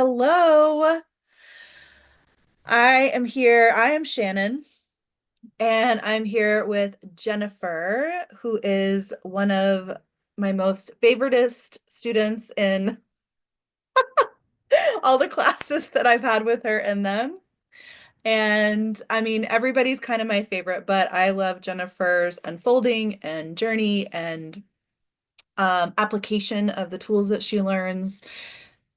Hello. I am here. I am Shannon, and I'm here with Jennifer, who is one of my most favoritist students in all the classes that I've had with her in them. And I mean, everybody's kind of my favorite, but I love Jennifer's unfolding and journey and application of the tools that she learns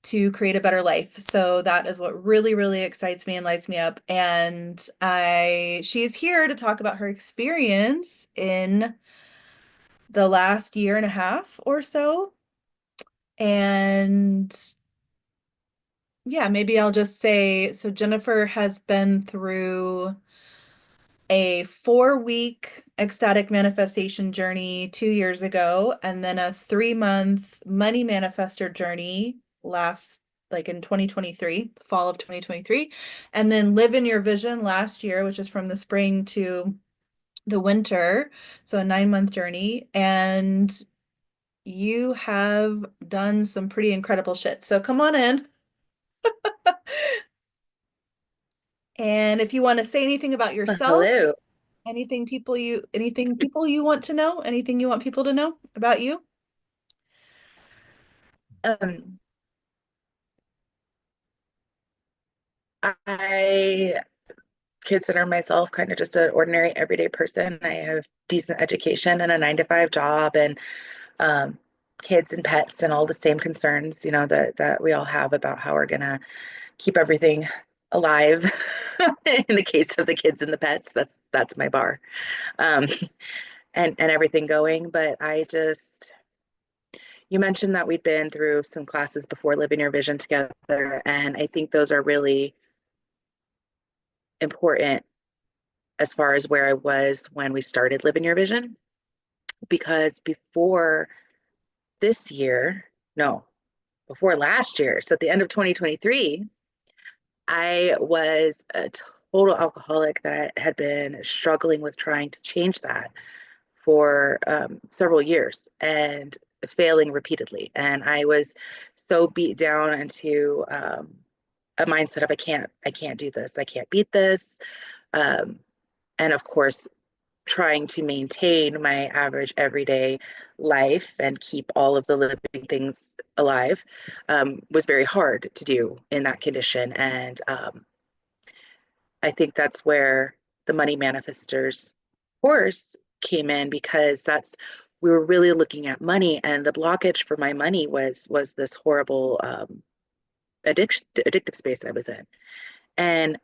to create a better life. So that is what really, really excites me and lights me up. And she's here to talk about her experience in the last year and a half or so. And yeah, maybe I'll just say, so Jennifer has been through a 4-week ecstatic manifestation journey 2 years ago, and then a 3-month money manifester journey like in 2023, fall of 2023, and then live in your vision last year, which is from the spring to the winter. So a 9-month journey. And you have done some pretty incredible shit. So come on in. And if you want to say anything about yourself, Hello. anything people you want to know, anything you want people to know about you? Um, I consider myself kind of just an ordinary everyday person. I have decent education and a 9 to 5 job and um, kids and pets and all the same concerns, that we all have about how we're gonna keep everything alive. In the case of the kids and the pets, that's my bar. Um, and everything going. But you mentioned that we'd been through some classes before Living Your Vision together, and I think those are really important as far as where I was when we started Live in Your Vision. Because before this year, no, before last year, so at the end of 2023, I was a total alcoholic that had been struggling with trying to change that for several years and failing repeatedly. And I was so beat down into a mindset of I can't do this, I can't beat this. Um, and of course, trying to maintain my average everyday life and keep all of the living things alive was very hard to do in that condition. And I think that's where the Money Manifestors course came in, because that's we were really looking at money, and the blockage for my money was this horrible addictive space I was in. And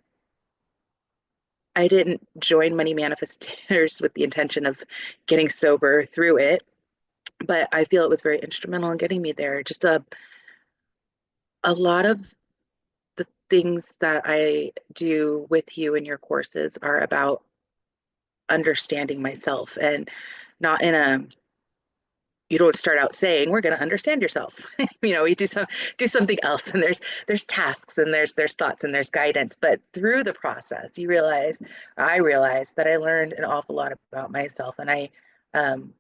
I didn't join Money Manifestors with the intention of getting sober through it, but I feel it was very instrumental in getting me there. Just a lot of the things that I do with you in your courses are about understanding myself, and not in a you don't start out saying we're going to understand yourself. We do something else, and there's tasks, and there's thoughts, and there's guidance. But through the process, I realized that I learned an awful lot about myself. And I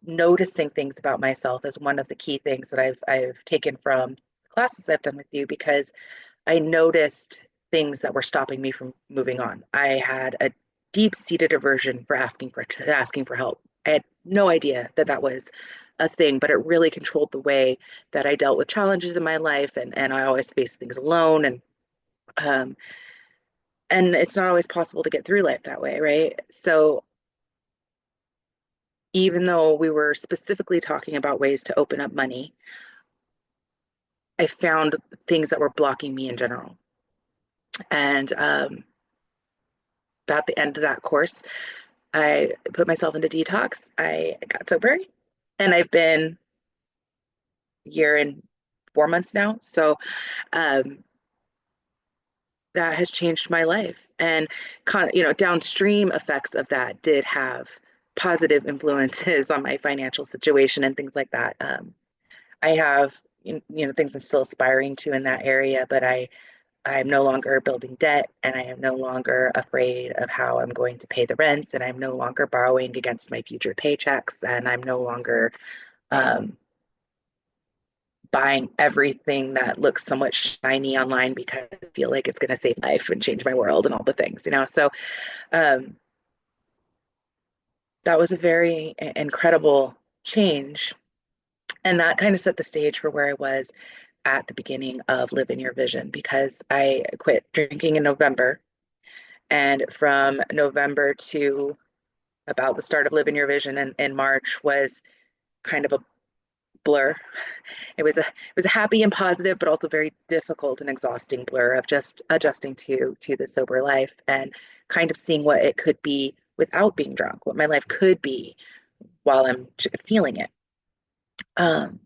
noticing things about myself is one of the key things that I've taken from classes I've done with you, because I noticed things that were stopping me from moving on. I had a deep-seated aversion for asking for help. I had no idea that that was a thing, but it really controlled the way that I dealt with challenges in my life, and I always faced things alone, um, and it's not always possible to get through life that way, right? So even though we were specifically talking about ways to open up money, I found things that were blocking me in general. And about the end of that course, I put myself into detox. I got sober, and I've been a year and 4 months now. So um, that has changed my life. And downstream effects of that did have positive influences on my financial situation and things like that. I have things I'm still aspiring to in that area, but I'm no longer building debt, and I am no longer afraid of how I'm going to pay the rent, and I'm no longer borrowing against my future paychecks, and I'm no longer um, buying everything that looks somewhat shiny online because I feel like it's going to save life and change my world and all the things, you know? So um, that was a very incredible change. And that kind of set the stage for where I was at the beginning of Live in Your Vision because I quit drinking in November. And from November to about the start of Live in Your Vision in March was kind of a blur. It was a happy and positive, but also very difficult and exhausting blur of just adjusting to the sober life and kind of seeing what it could be without being drunk, what my life could be while I'm feeling it. Um,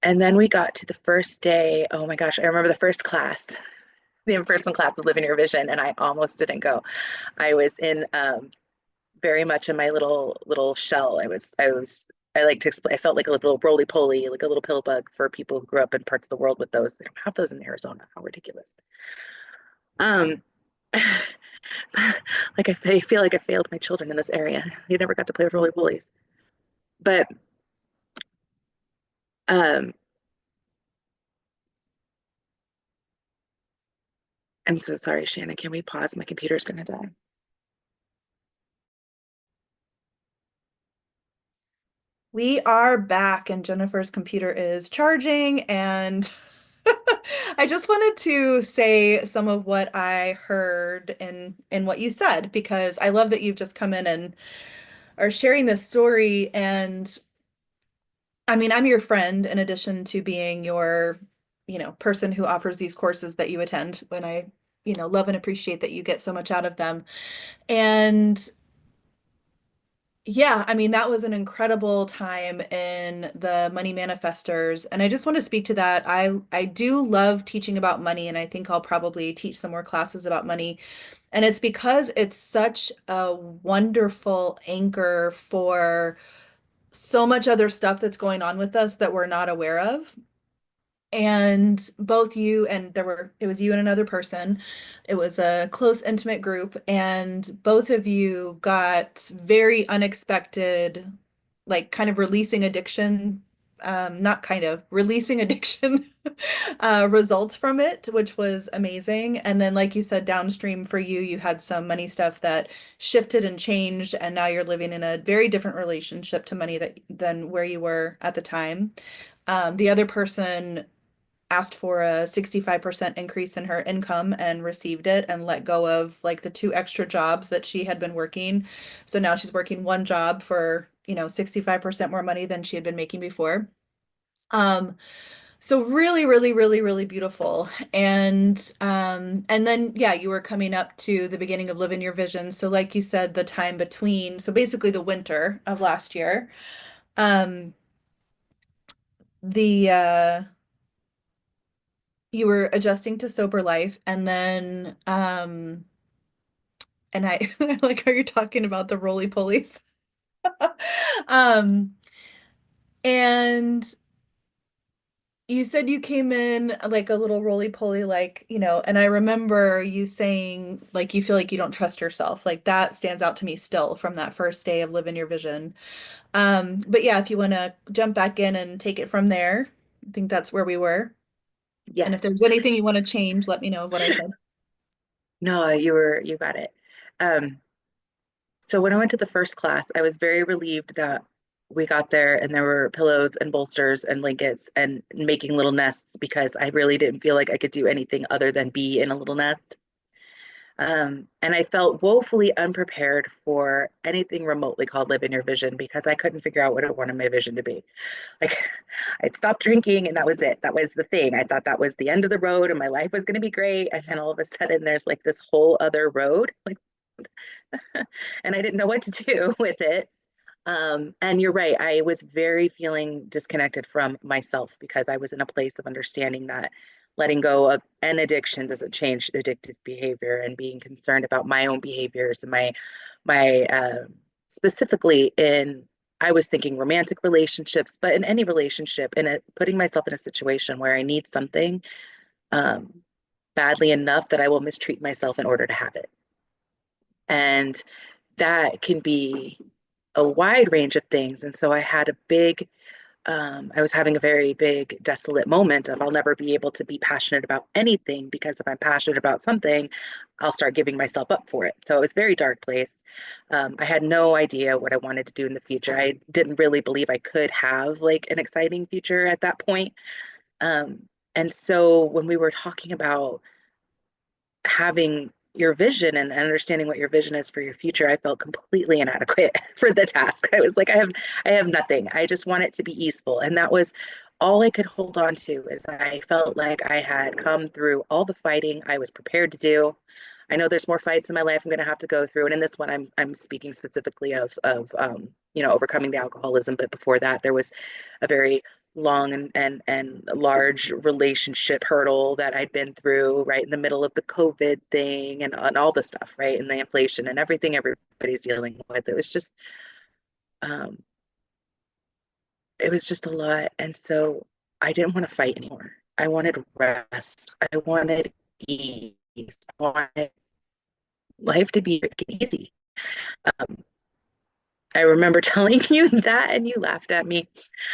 and then we got to the first day. Oh my gosh, I remember the first class, the in-person class of Living Your Vision, and I almost didn't go. I was in very much in my little shell. I like to explain. I felt like a little roly poly, like a little pill bug for people who grew up in parts of the world with those. They don't have those in Arizona. How ridiculous. Um, like I feel like I failed my children in this area. They never got to play with roly polies. But um, I'm so sorry, Shannon. Can we pause? My computer's gonna die. We are back, and Jennifer's computer is charging. And I just wanted to say some of what I heard in what you said, because I love that you've just come in and are sharing this story. And I mean, I'm your friend in addition to being your, person who offers these courses that you attend. When I, love and appreciate that you get so much out of them. And yeah, I mean, that was an incredible time in the Money Manifestors. And I just want to speak to that. I do love teaching about money, and I think I'll probably teach some more classes about money. And it's because it's such a wonderful anchor for so much other stuff that's going on with us that we're not aware of. And both you and it was you and another person. It was a close, intimate group, and both of you got very unexpected, like kind of releasing addiction, not kind of releasing addiction results from it, which was amazing. And then, like you said, downstream for you, you had some money stuff that shifted and changed, and now you're living in a very different relationship to money than where you were at the time. The other person asked for a 65% increase in her income and received it and let go of like the two extra jobs that she had been working. So now she's working one job for, 65% more money than she had been making before. Um, so really, really, really, really beautiful. And then yeah, you were coming up to the beginning of Live in Your Vision. So like you said, the time between, so basically the winter of last year, um, the you were adjusting to sober life, and then and I I like how you're talking about the roly polies. um and you said you came in like a little roly poly, like, and I remember you saying like you feel like you don't trust yourself. Like that stands out to me still from that first day of Live in Your Vision. But yeah, if you want to jump back in and take it from there, I think that's where we were. And if there's Yes. anything you want to change, let me know of what I said. No, you got it. Um, so when I went to the first class, I was very relieved that we got there and there were pillows and bolsters and blankets and making little nests because I really didn't feel like I could do anything other than be in a little nest. And I felt woefully unprepared for anything remotely called Live in Your Vision because I couldn't figure out what I wanted my vision to be. Like I'd stopped drinking and that was it. That was the thing. I thought that was the end of the road and my life was going to be great. And then all of a sudden there's like this whole other road. Like, and I didn't know what to do with it. And you're right. I was very feeling disconnected from myself because I was in a place of understanding that letting go of an addiction doesn't change addictive behavior and being concerned about my own behaviors and my specifically in I was thinking romantic relationships, but in any relationship, in it, putting myself in a situation where I need something um, badly enough that I will mistreat myself in order to have it. And that can be a wide range of things. And so I had a big I was having a very big desolate moment of I'll never be able to be passionate about anything because if I'm passionate about something, I'll start giving myself up for it. So it was a very dark place. I had no idea what I wanted to do in the future. I didn't really believe I could have like an exciting future at that point. Um, and so when we were talking about having your vision and understanding what your vision is for your future, I felt completely inadequate for the task. I was like, I have nothing. I just want it to be easeful. And that was all I could hold on to is I felt like I had come through all the fighting I was prepared to do. I know there's more fights in my life I'm going to have to go through. And in this one, I'm speaking specifically of overcoming the alcoholism. But before that, there was a very long and large relationship hurdle that I'd been through right in the middle of the COVID thing and all the stuff, right? And the inflation and everything everybody's dealing with. Um, it was just a lot. And so I didn't want to fight anymore. I wanted rest. I wanted ease. I wanted life to be easy. Um, I remember telling you that and you laughed at me.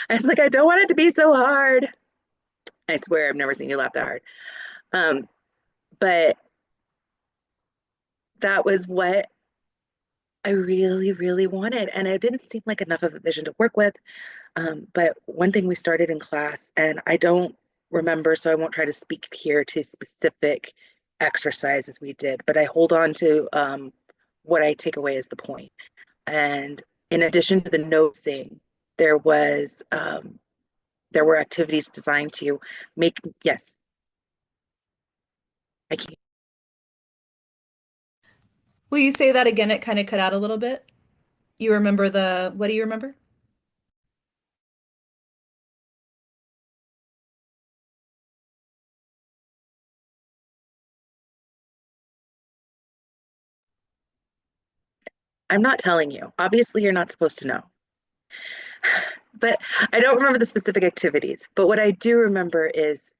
I was like, I don't want it to be so hard. I swear I've never seen you laugh that hard. Um, but that was what I really, really wanted. And it didn't seem like enough of a vision to work with. But one thing we started in class, and I don't remember, so I won't try to speak here to specific exercises we did, but I hold on to what I take away as the point. And in addition to the noticing, there was there were activities designed to make, yes, I can't. Will you say that again? It kind of cut out a little bit. You remember what do you remember? I'm not telling you. Obviously, you're not supposed to know. But I don't remember the specific activities. But what I do remember is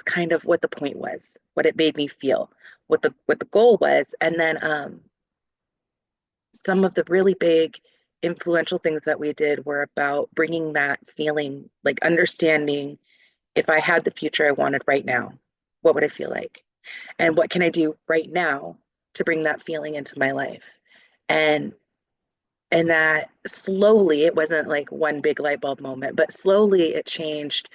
kind of what the point was, what it made me feel, what the goal was, and then some of the really big influential things that we did were about bringing that feeling, like understanding if I had the future I wanted right now, what would I feel like? And what can I do right now to bring that feeling into my life? And and that slowly, it wasn't like one big light bulb moment, but slowly it changed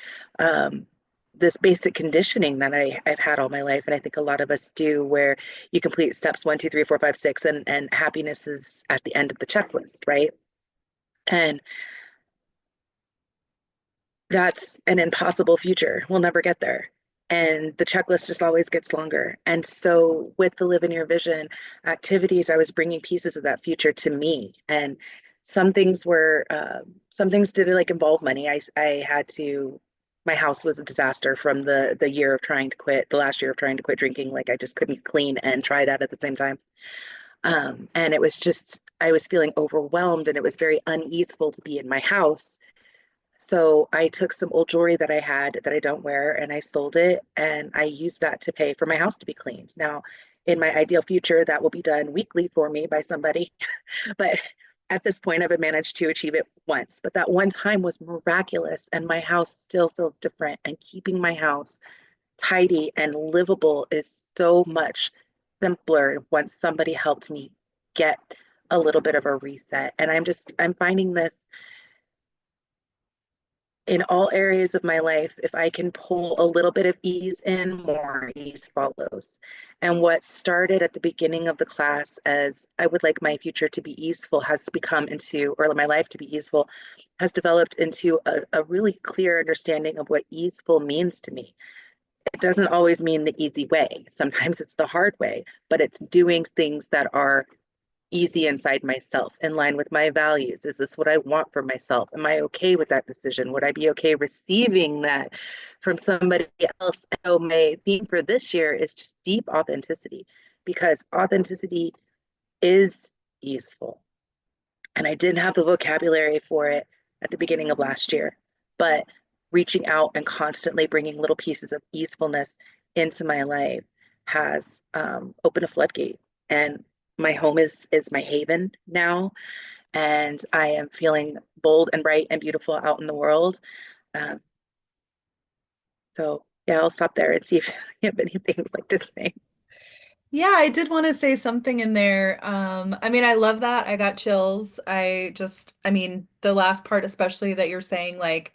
this basic conditioning that I've had all my life. And I think a lot of us do, where you complete steps one, two, three, four, five, six, and happiness is at the end of the checklist, right? And that's an impossible future. We'll never get there. And the checklist just always gets longer. And so, with the Live in Your Vision activities, I was bringing pieces of that future to me. And some things did like involve money. I had to, my house was a disaster from the year of trying to quit, the last year of trying to quit drinking. Like, I just couldn't clean and try that at the same time. And it was just, I was feeling overwhelmed and it was very uneaseful to be in my house, so I took some old jewelry that I had that I don't wear and I sold it and I used that to pay for my house to be cleaned. Now, in my ideal future, that will be done weekly for me by somebody. But at this point, I've managed to achieve it once. But that one time was miraculous and my house still feels different. And keeping my house tidy and livable is so much simpler once somebody helped me get a little bit of a reset. And I'm finding this in all areas of my life. If I can pull a little bit of ease in, more ease follows. And what started at the beginning of the class as I would like my future to be easeful has become into, or my life to be easeful, has developed into a really clear understanding of what easeful means to me. It doesn't always mean the easy way. Sometimes it's the hard way, but it's doing things that are easy inside myself, in line with my values. Is this what I want for myself? Am I okay with that decision? Would I be okay receiving that from somebody else? So my theme for this year is just deep authenticity, because authenticity is easeful. And I didn't have the vocabulary for it at the beginning of last year, but reaching out and constantly bringing little pieces of easefulness into my life has opened a floodgate. And my home is my haven now. and I am feeling bold and bright and beautiful out in the world. Um, so yeah, I'll stop there and see if you have anything you'd like to say. Yeah, I did want to say something in there. I mean, I love that. I got chills. I mean, the last part, especially that you're saying, like,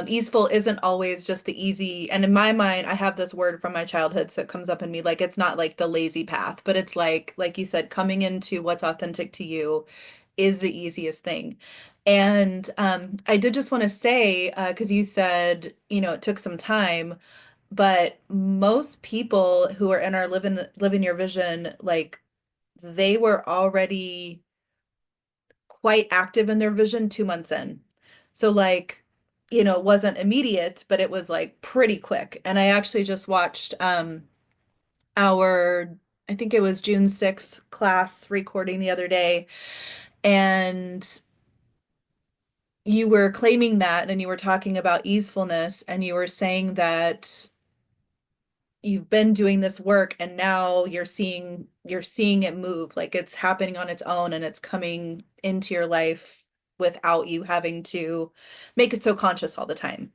easeful isn't always just the easy. And in my mind, I have this word from my childhood, so it comes up in me. Like, it's not like the lazy path, but it's like you said, coming into what's authentic to you is the easiest thing. And I did just want to say, because you said, it took some time. But most people who are in our live in your vision, like they were already quite active in their vision 2 months in. So like, it wasn't immediate, but it was like pretty quick. And I actually just watched our I think it was June 6th class recording the other day, and you were claiming that and you were talking about easefulness and you were saying that you've been doing this work and now you're seeing it move, like it's happening on its own and it's coming into your life without you having to make it so conscious all the time.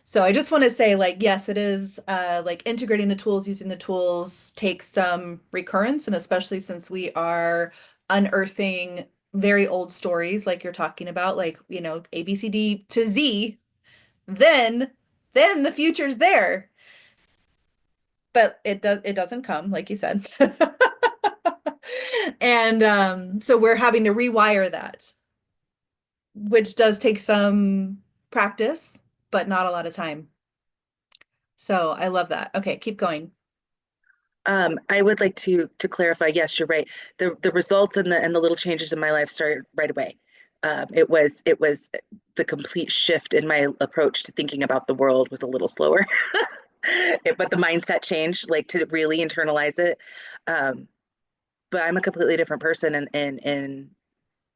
So I just want to say, like, yes, it is like integrating the tools, using the tools takes some recurrence, and especially since we are unearthing very old stories like you're talking about, like, A B C D to Z, then the future's there. But it doesn't come like you said. And so we're having to rewire that, which does take some practice, but not a lot of time. So I love that. Okay, keep going. I would like to clarify. Yes, you're right. The results and the little changes in my life started right away. It was the complete shift in my approach to thinking about the world was a little slower, but the mindset changed, like to really internalize it. Um, but I'm a completely different person in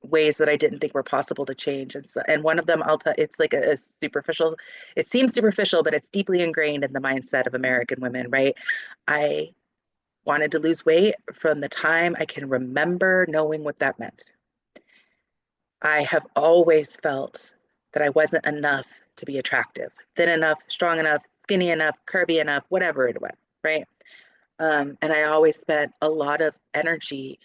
ways that I didn't think were possible to change. And one of them, I'll tell, it's like a superficial. It seems superficial, but it's deeply ingrained in the mindset of American women, right? I wanted to lose weight from the time I can remember knowing what that meant. I have always felt that I wasn't enough to be attractive, thin enough, strong enough, skinny enough, curvy enough, whatever it was, right? And I always spent a lot of energy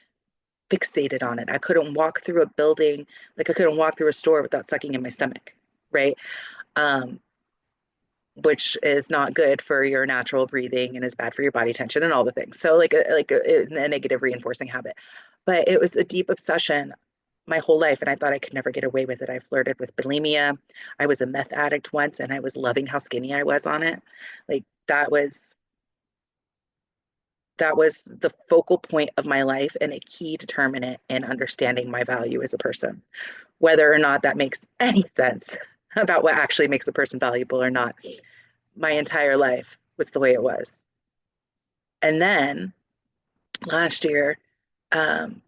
fixated on it. I couldn't walk through a building, like I couldn't walk through a store without sucking in my stomach, right? Um, which is not good for your natural breathing and is bad for your body tension and all the things. So like a negative reinforcing habit. But it was a deep obsession my whole life, and I thought I could never get away with it. I flirted with bulimia. I was a meth addict once, and I was loving how skinny I was on it. Like that was the focal point of my life and a key determinant in understanding my value as a person. Whether or not that makes any sense about what actually makes a person valuable or not, my entire life was the way it was. And then last year, um,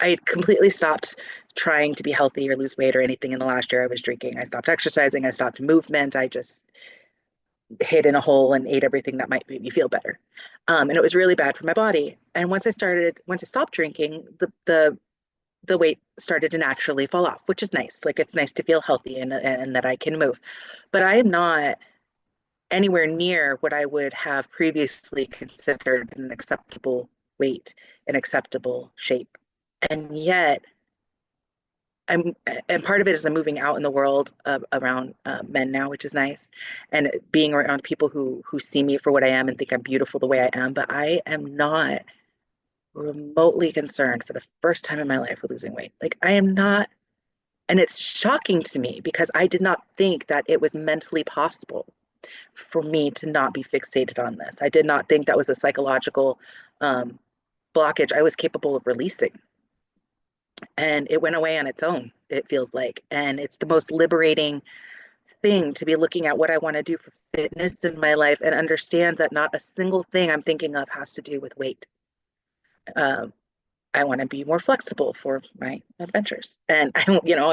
I completely stopped trying to be healthy or lose weight or anything in the last year I was drinking. I stopped exercising. I stopped movement. I just hid in a hole and ate everything that might make me feel better. And it was really bad for my body. And once I stopped drinking, the weight started to naturally fall off, which is nice. Like it's nice to feel healthy and that I can move. But I am not anywhere near what I would have previously considered an acceptable weight, an acceptable shape. And yet, I'm, and part of it is I'm moving out in the world around men now, which is nice, and being around people who see me for what I am and think I'm beautiful the way I am. But I am not remotely concerned for the first time in my life with losing weight. Like I am not, and it's shocking to me because I did not think that it was mentally possible for me to not be fixated on this. I did not think that was a psychological um, blockage I was capable of releasing. And it went away on its own, it feels like. And it's the most liberating thing to be looking at what I want to do for fitness in my life and understand that not a single thing I'm thinking of has to do with weight. Um, I want to be more flexible for my adventures. And I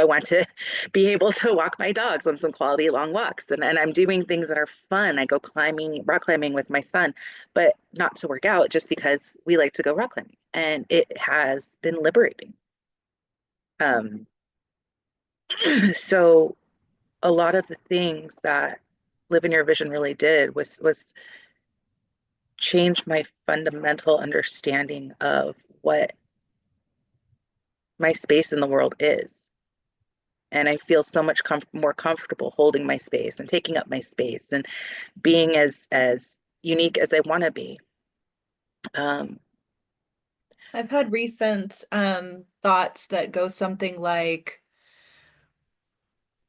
want to be able to walk my dogs on some quality long walks. And I'm doing things that are fun. I go climbing, rock climbing with my son, but not to work out, just because we like to go rock climbing. And it has been liberating. Um, so a lot of the things that Live in Your Vision really did was change my fundamental understanding of what my space in the world is. And I feel so much more comfortable holding my space and taking up my space and being as unique as I want to be. Um, I've had recent thoughts that go something like,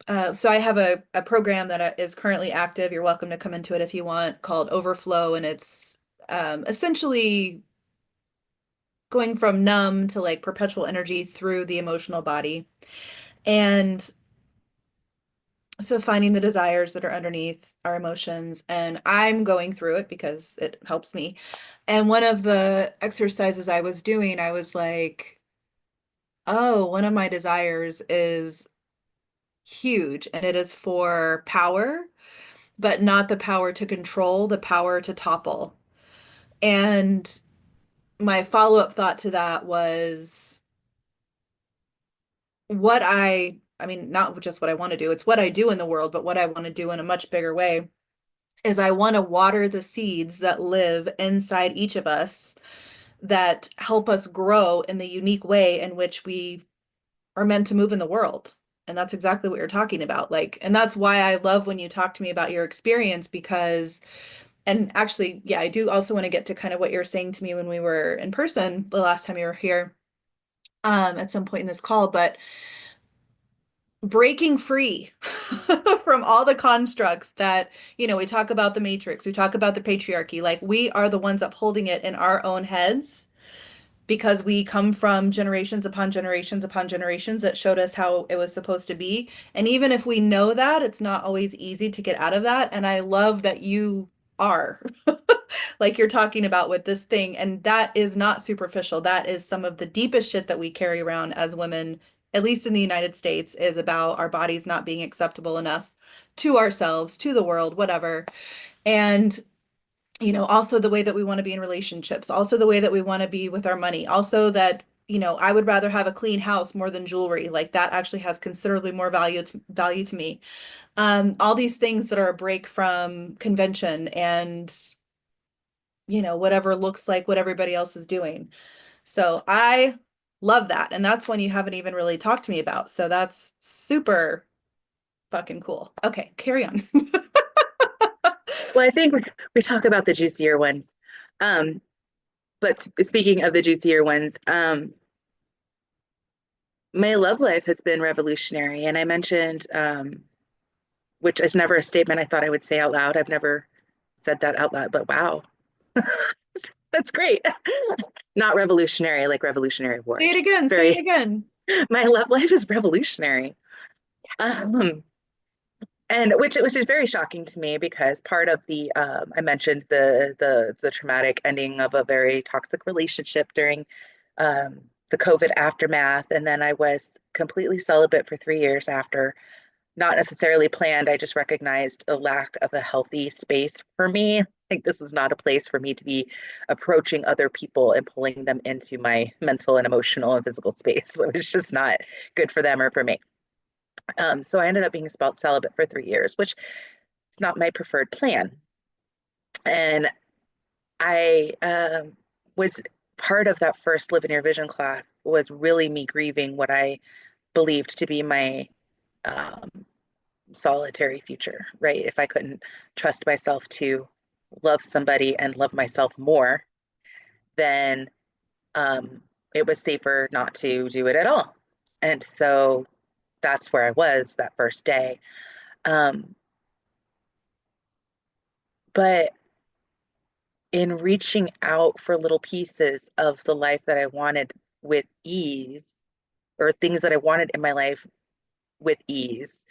so I have a program that is currently active. You're welcome to come into it if you want, called Overflow, and it's essentially going from numb to like perpetual energy through the emotional body. And so finding the desires that are underneath our emotions, and I'm going through it because it helps me. And one of the exercises I was doing, I was like, oh, one of my desires is huge, and it is for power, but not the power to control, the power to topple. And my follow-up thought to that was I mean, not just what I want to do, it's what I do in the world, but what I want to do in a much bigger way is I want to water the seeds that live inside each of us that help us grow in the unique way in which we are meant to move in the world. And that's exactly what you're talking about. Like, and that's why I love when you talk to me about your experience because, and actually, yeah, I do also want to get to kind of what you were saying to me when we were in person the last time you were here, at some point in this call, but breaking free from all the constructs that, we talk about the matrix, we talk about the patriarchy, like we are the ones upholding it in our own heads because we come from generations upon generations upon generations that showed us how it was supposed to be. And even if we know that, it's not always easy to get out of that. And I love that you are like you're talking about with this thing. And that is not superficial. That is some of the deepest shit that we carry around as women, at least in the United States, is about our bodies not being acceptable enough to ourselves, to the world, whatever. And also the way that we want to be in relationships, also the way that we want to be with our money, also that, I would rather have a clean house more than jewelry. Like that actually has considerably more value to me. All these things that are a break from convention and, whatever looks like what everybody else is doing. So I love that. And that's one you haven't even really talked to me about. So that's super fucking cool. Okay, carry on. well, I think we talk about the juicier ones. Um, but speaking of the juicier ones, my love life has been revolutionary. And I mentioned, which is never a statement I thought I would say out loud. I've never said that out loud, but wow, that's great. Not revolutionary like Revolutionary War. Say it Just again, say it very, again. my love life is revolutionary. Um, and which is very shocking to me because part of the I mentioned the traumatic ending of a very toxic relationship during the COVID aftermath, and then I was completely celibate for 3 years after. Not necessarily planned. I just recognized a lack of a healthy space for me. I think this was not a place for me to be approaching other people and pulling them into my mental and emotional and physical space. So it's just not good for them or for me. So I ended up being spelled celibate for 3 years, which is not my preferred plan. And I was part of that first Live in Your Vision class was really me grieving what I believed to be my um, solitary future, right? If I couldn't trust myself to love somebody and love myself more, then it was safer not to do it at all. And so that's where I was that first day. Um, but in reaching out for little pieces of the life that I wanted with ease, or things that I wanted in my life with ease,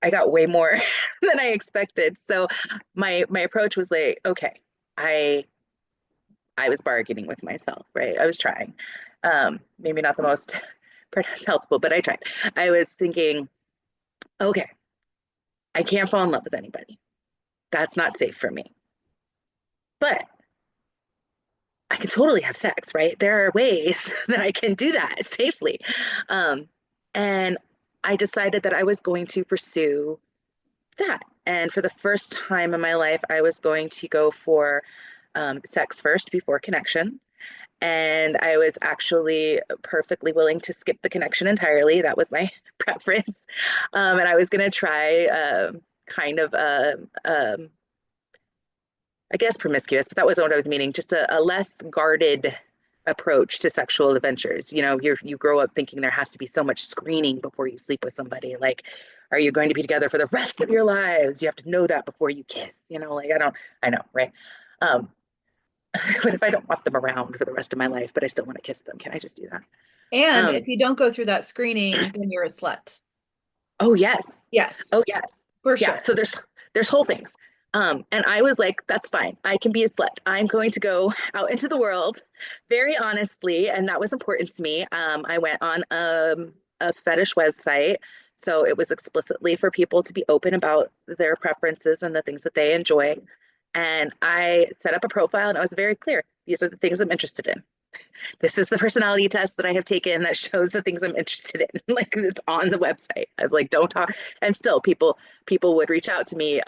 I got way more than I expected. So my approach was like, okay, I I was bargaining with myself, right? I was trying. Maybe not the most helpful, but I tried. I was thinking, okay, I can't fall in love with anybody. That's not safe for me. But I can totally have sex, right? There are ways that I can do that safely. Um, and I decided that I was going to pursue that. And for the first time in my life, I was going to go for sex first before connection. And I was actually perfectly willing to skip the connection entirely. That was my preference. And I was going to try kind of I guess promiscuous, but that wasn't what I was meaning. Just a less guarded approach to sexual adventures. You grow up thinking there has to be so much screening before you sleep with somebody. Like, are you going to be together for the rest of your lives? You have to know that before you kiss. Like I know, right? Um, but if I don't want them around for the rest of my life, but I still want to kiss them, can I just do that? And Um, if you don't go through that screening, then you're a slut. oh yes. Yes, Oh yes. for Yeah. sure. So there's whole things. And I was like, that's fine. I can be a slut. I'm going to go out into the world very honestly. And that was important to me. I went on a fetish website. So it was explicitly for people to be open about their preferences and the things that they enjoy. And I set up a profile and I was very clear. These are the things I'm interested in. This is the personality test that I have taken that shows the things I'm interested in. Like it's on the website. I was like, don't talk. And still, people would reach out to me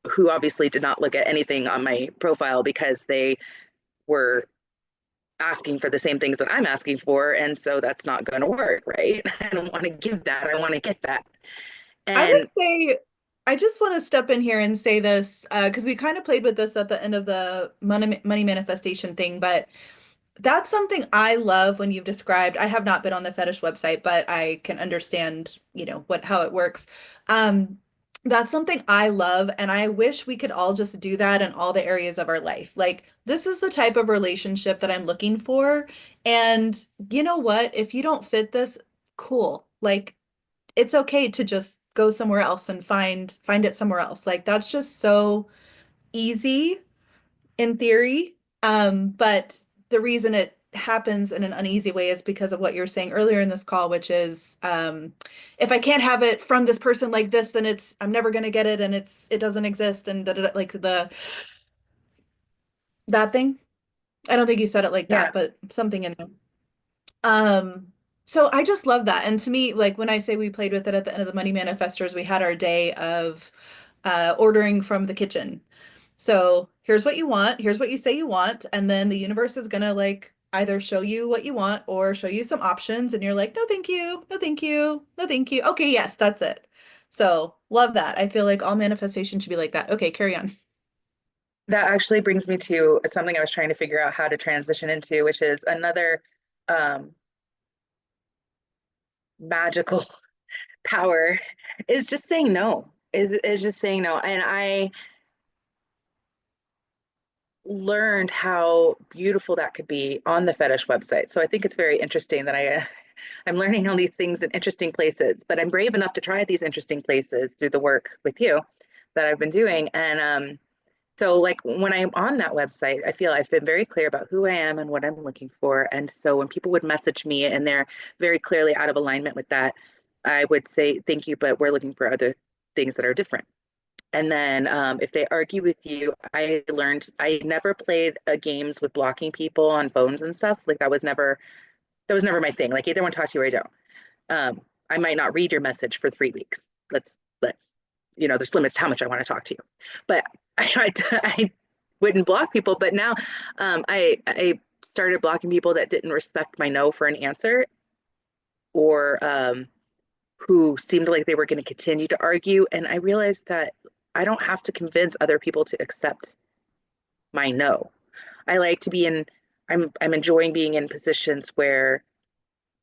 who obviously did not look at anything on my profile because they were asking for the same things that I'm asking for, and so that's not going to work, right? I don't want to give that. I want to get that. I would And say, I just want to step in here and say this because we kind of played with this at the end of the money manifestation thing, but that's something I love when you've described. I have not been on the fetish website, but I can understand, what how it works. Um, that's something I love, and I wish we could all just do that in all the areas of our life. Like, this is the type of relationship that I'm looking for. And you know what? If you don't fit this, cool. Like, it's okay to just go somewhere else and find it somewhere else. Like, that's just so easy in theory. But the reason it happens in an uneasy way is because of what you're saying earlier in this call, which is if I can't have it from this person like this, then I'm never gonna get it and it doesn't exist and like that thing. I don't think you said it like yeah, that, but something in there. Um, so I just love that. And to me, like when I say we played with it at the end of the Money Manifestors, we had our day of ordering from the kitchen. So here's what you want, here's what you say you want, and then the universe is gonna like either show you what you want or show you some options, and you're like, no, thank you, no, thank you, no, thank you. Okay, yes, that's it. So love that. I feel like all manifestation should be like that. Okay, carry on. that actually brings me to something I was trying to figure out how to transition into, which is another um, magical power is just saying no. Is just saying no. And I learned how beautiful that could be on the fetish website. So I think it's very interesting that I'm learning all these things in interesting places, but I'm brave enough to try these interesting places through the work with you that I've been doing. And so like when I'm on that website, I feel I've been very clear about who I am and what I'm looking for. And so when people would message me and they're very clearly out of alignment with that, I would say, thank you, but we're looking for other things that are different. And then if they argue with you, I learned I never played games with blocking people on phones and stuff. Like that was never my thing. Like either one talk to you or I don't. I might not read your message for 3 weeks. Let's there's limits to how much I want to talk to you. But I wouldn't block people. But now I started blocking people that didn't respect my no for an answer or who seemed like they were going to continue to argue. And I realized that I don't have to convince other people to accept my no. I like to be in, I'm enjoying being in positions where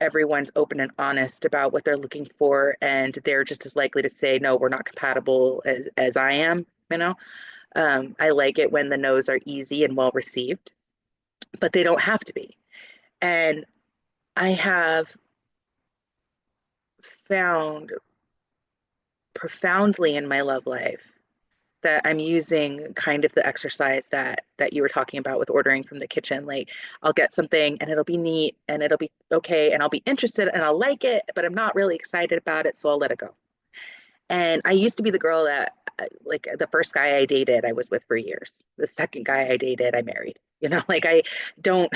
everyone's open and honest about what they're looking for. And they're just as likely to say, no, we're not compatible as I am, you know? I like it when the no's are easy and well received, but they don't have to be. And I have found profoundly in my love life that I'm using kind of the exercise that you were talking about with ordering from the kitchen. Like I'll get something and it'll be neat and it'll be okay and I'll be interested and I'll like it, but I'm not really excited about it, so I'll let it go. And I used to be the girl that like the first guy I dated, I was with for years. The second guy I dated, I married. Like I don't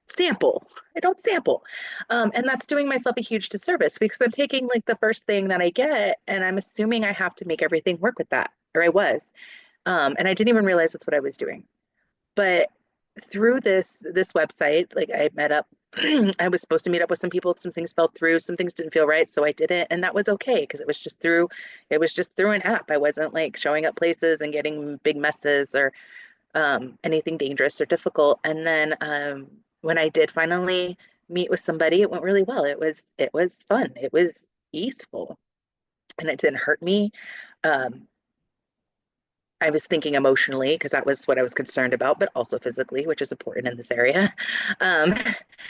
sample. I don't sample. And that's doing myself a huge disservice because I'm taking like the first thing that I get and I'm assuming I have to make everything work with that, or I was. And I didn't even realize that's what I was doing. But through this website, like I met up, I was supposed to meet up with some people. Some things fell through, some things didn't feel right, so I didn't, and that was okay because it was just through an app. I wasn't like showing up places and getting big messes or anything dangerous or difficult. And then when I did finally meet with somebody, it went really well. It was fun. It was easeful, and it didn't hurt me. Um, I was thinking emotionally because that was what I was concerned about, but also physically, which is important in this area. Um,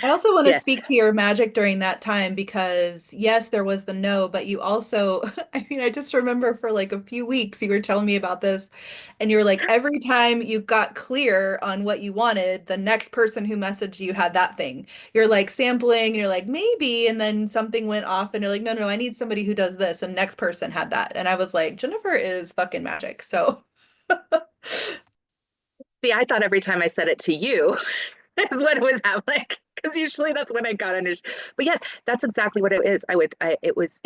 I also want to yes. speak to your magic during that time because, yes, there was the no, but you also, I mean, I just remember for like a few weeks you were telling me about this, and you were like, every time you got clear on what you wanted, the next person who messaged you had that thing. You're like sampling, and you're like, maybe, and then something went off, and you're like, no, no, I need somebody who does this, and next person had that. And I was like, Jennifer is fucking magic. So, See, I thought every time I said it to you is what it was happening. Because usually that's when I got under. But yes, that's exactly what it is. It was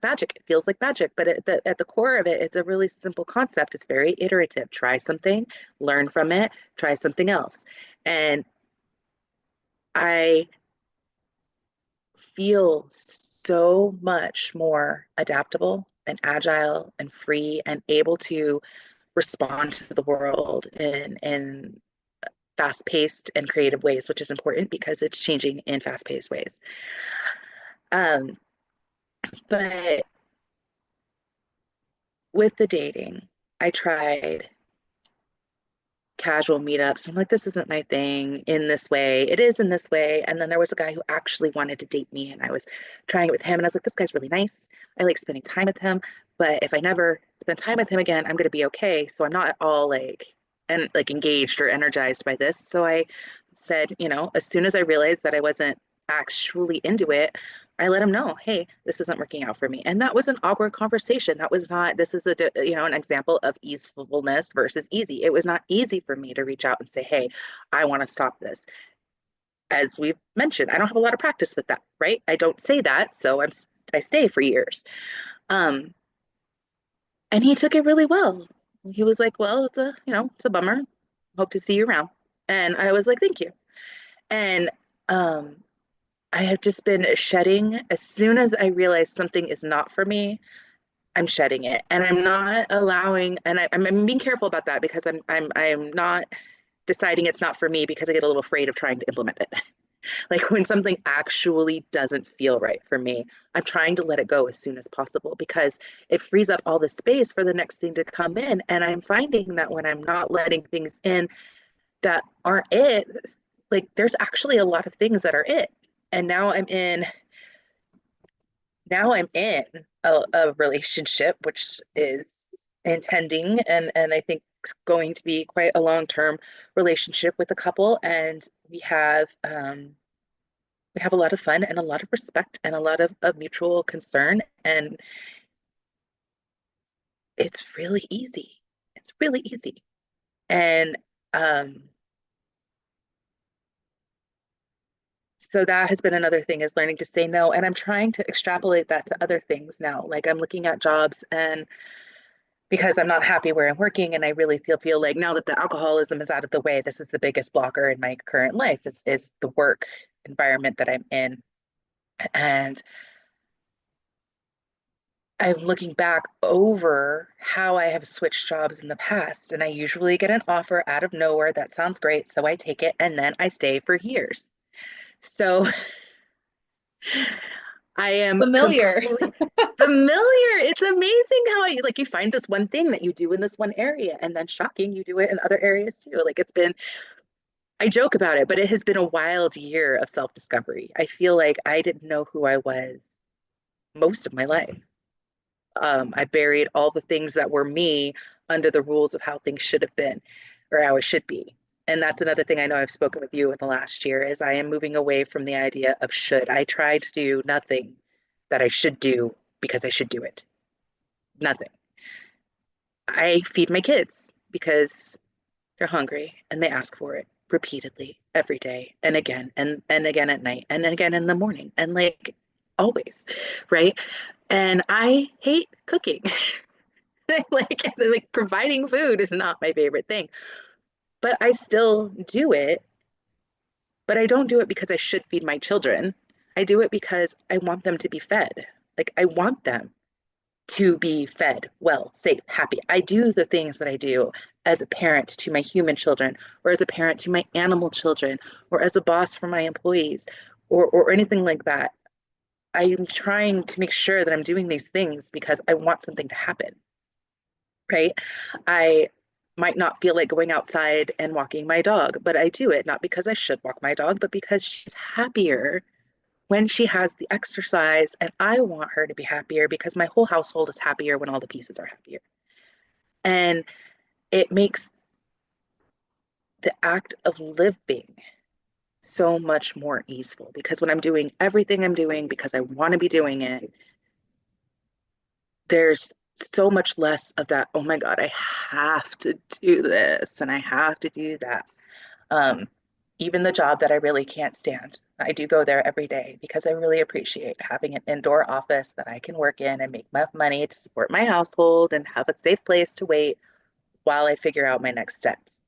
magic. It feels like magic, but at the core of it, it's a really simple concept. It's very iterative. Try something, learn from it, try something else. And I feel so much more adaptable and agile and free and able to respond to the world in fast-paced and creative ways, which is important because it's changing in fast-paced ways. Um, but with the dating, I tried casual meetups. I'm like, this isn't my thing in this way. It is in this way. And then there was a guy who actually wanted to date me, and I was trying it with him. And I was like, this guy's really nice. I like spending time with him. But if I never spend time with him again, I'm going to be okay. So I'm not at all like engaged or energized by this. So I said, as soon as I realized that I wasn't actually into it, I let him know, hey, this isn't working out for me. And that was an awkward conversation. That was not, this is an example of easefulness versus easy. It was not easy for me to reach out and say, hey, I want to stop this. As we've mentioned, I don't have a lot of practice with that, right? I don't say that. So I stay for years. Um, and he took it really well. He was like, well, it's a bummer. Hope to see you around. And I was like, thank you. And um, I have just been shedding. As soon as I realize something is not for me, I'm shedding it, and I'm not allowing. And I'm being careful about that because I'm not deciding it's not for me because I get a little afraid of trying to implement it. Like when something actually doesn't feel right for me, I'm trying to let it go as soon as possible because it frees up all the space for the next thing to come in. And I'm finding that when I'm not letting things in that aren't it, like there's actually a lot of things that are it. And now I'm in a relationship which is intending and I think going to be quite a long-term relationship with a couple, and we have a lot of fun and a lot of respect and a lot of mutual concern, and it's really easy. It's really easy. And um so that has been another thing, is learning to say no, and I'm trying to extrapolate that to other things now. Like I'm looking at jobs, and because I'm not happy where I'm working, and I really feel like now that the alcoholism is out of the way, this is the biggest blocker in my current life is the work environment that I'm in. And I'm looking back over how I have switched jobs in the past, and I usually get an offer out of nowhere that sounds great, so I take it, and then I stay for years. So I am familiar. completely familiar. It's amazing how you find this one thing that you do in this one area, and then shocking, you do it in other areas too. I joke about it, but it has been a wild year of self-discovery. I feel like I didn't know who I was most of my life. I buried all the things that were me under the rules of how things should have been or how it should be. And that's another thing I know I've spoken with you in the last year is I am moving away from the idea of should. I try to do nothing that I should do because I should do it. Nothing. I feed my kids because they're hungry and they ask for it. repeatedly every day and again at night and again in the morning and like always, right? And I hate cooking. Like providing food is not my favorite thing, but I still do it. But I don't do it because I should feed my children. I do it because I want them to be fed. Like I want them to be fed well, safe, happy. I do the things that I do as a parent to my human children, or as a parent to my animal children, or as a boss for my employees, or anything like that. I am trying to make sure that I'm doing these things because I want something to happen, right? I might not feel like going outside and walking my dog, but I do it not because I should walk my dog, but because she's happier when she has the exercise. And I want her to be happier because my whole household is happier when all the pieces are happier. And it makes the act of living so much more easeful because when I'm doing everything I'm doing because I want to be doing it, there's so much less of that, oh my God, I have to do this and I have to do that. Um, Even the job that I really can't stand, I do go there every day because I really appreciate having an indoor office that I can work in and make enough money to support my household and have a safe place to wait while I figure out my next steps.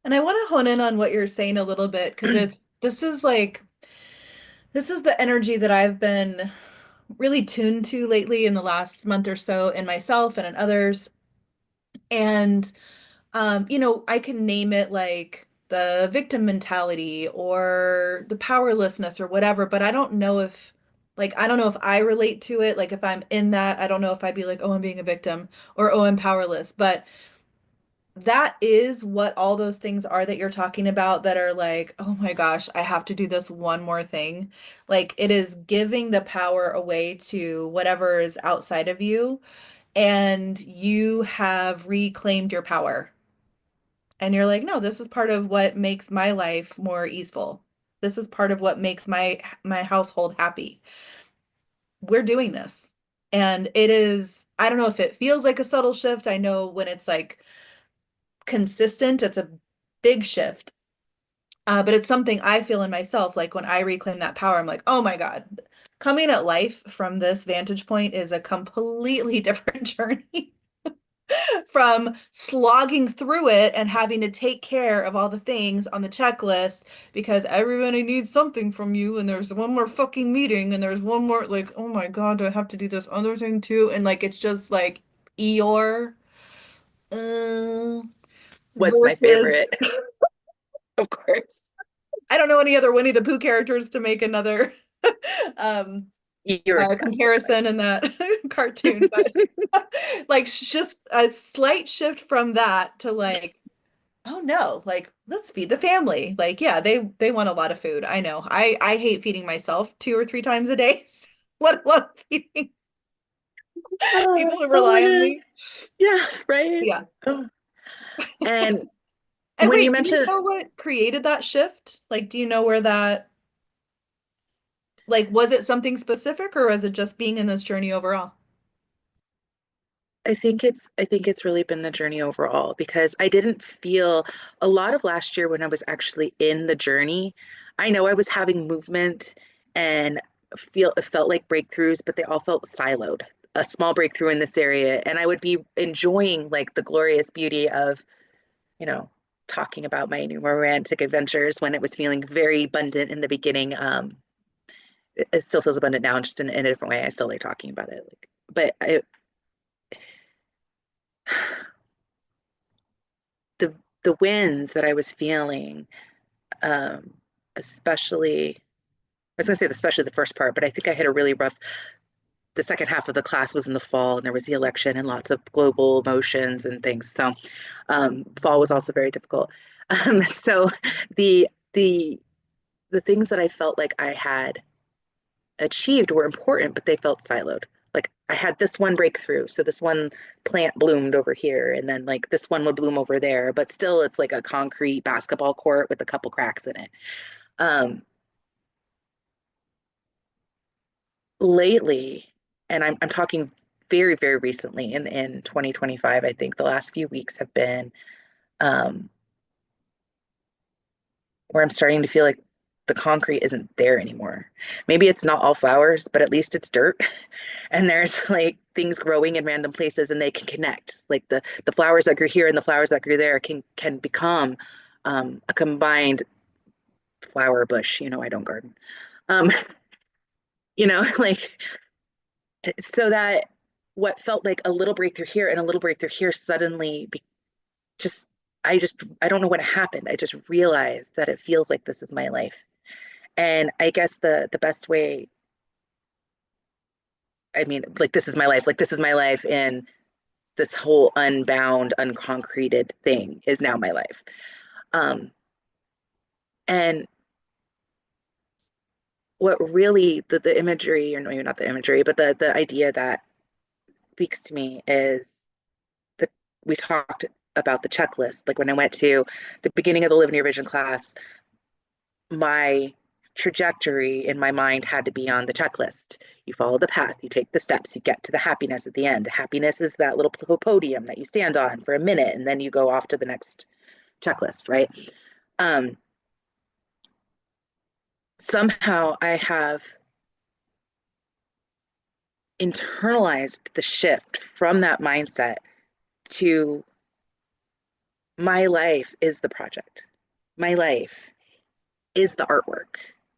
And I want to hone in on what you're saying a little bit because this is the energy that I've been really tuned to lately in the last month or so in myself and in others. And I can name it like the victim mentality or the powerlessness or whatever, but I don't know if I relate to it. Like if I'm in that, I don't know if I'd be like, oh, I'm being a victim or oh, I'm powerless. But that is what all those things are that you're talking about that are like, oh my gosh, I have to do this one more thing. Like it is giving the power away to whatever is outside of you, and you have reclaimed your power. And you're like, no, this is part of what makes my life more easeful. This is part of what makes my household happy. We're doing this. And it is, I don't know if it feels like a subtle shift. I know when it's like consistent, it's a big shift. But it's something I feel in myself. Like when I reclaim that power, I'm like, oh my God, coming at life from this vantage point is a completely different journey from slogging through it and having to take care of all the things on the checklist because everybody needs something from you and there's one more fucking meeting and there's one more like, oh my God, do I have to do this other thing too? And like it's just like Eeyore uh, What's my versus favorite? Of course. I don't know any other Winnie the Pooh characters to make another um You're the best. comparison in that cartoon, but like just a slight shift from that to like, oh no, like let's feed the family. Like yeah, they want a lot of food. I know. I hate feeding myself 2 or 3 times a day, let alone feeding people who Oh rely my on God. me. Yes, right. Yeah. Oh. And And when you wait, do you mentioned, know what created that shift? Like, do you know where that, like, was it something specific or was it just being in this journey overall? I think it's really been the journey overall because I didn't feel a lot of last year when I was actually in the journey. I know I was having movement and feel it felt like breakthroughs, but they all felt siloed. A small breakthrough in this area, and I would be enjoying like the glorious beauty of, you know, talking about my new romantic adventures when it was feeling very abundant in the beginning. It still feels abundant now, just in a different way. I still like talking about it. Like, but the wins that I was feeling, um, especially, I was gonna say especially the first part, but I think I hit a really rough. The second half of the class was in the fall, and there was the election and lots of global emotions and things. So, fall was also very difficult. So, the the the things that I felt like I had achieved were important, but they felt siloed. Like I had this one breakthrough. So this one plant bloomed over here, and then like this one would bloom over there, but still it's like a concrete basketball court with a couple cracks in it. Um, Lately, and I'm talking very, very recently in 2025, I think the last few weeks have been um, where I'm starting to feel like the concrete isn't there anymore. Maybe it's not all flowers, but at least it's dirt. And there's like things growing in random places and they can connect. Like the flowers that grew here and the flowers that grew there can become a combined flower bush. You know, I don't garden. Um, like so that what felt like a little breakthrough here and a little breakthrough here suddenly just I don't know what happened. I just realized that it feels like this is my life. And I guess the best way, I mean, like this is my life, like this is my life, and this whole unbound, unconcreted thing is now my life. Um, and what really the imagery, or no, not the imagery, but the idea that speaks to me is that we talked about the checklist. Like when I went to the beginning of the Live in Your Vision class, my trajectory in my mind had to be on the checklist. You follow the path, you take the steps, you get to the happiness at the end. Happiness is that little podium that you stand on for a minute and then you go off to the next checklist, right? Um, Somehow I have internalized the shift from that mindset to my life is the project. My life is the artwork.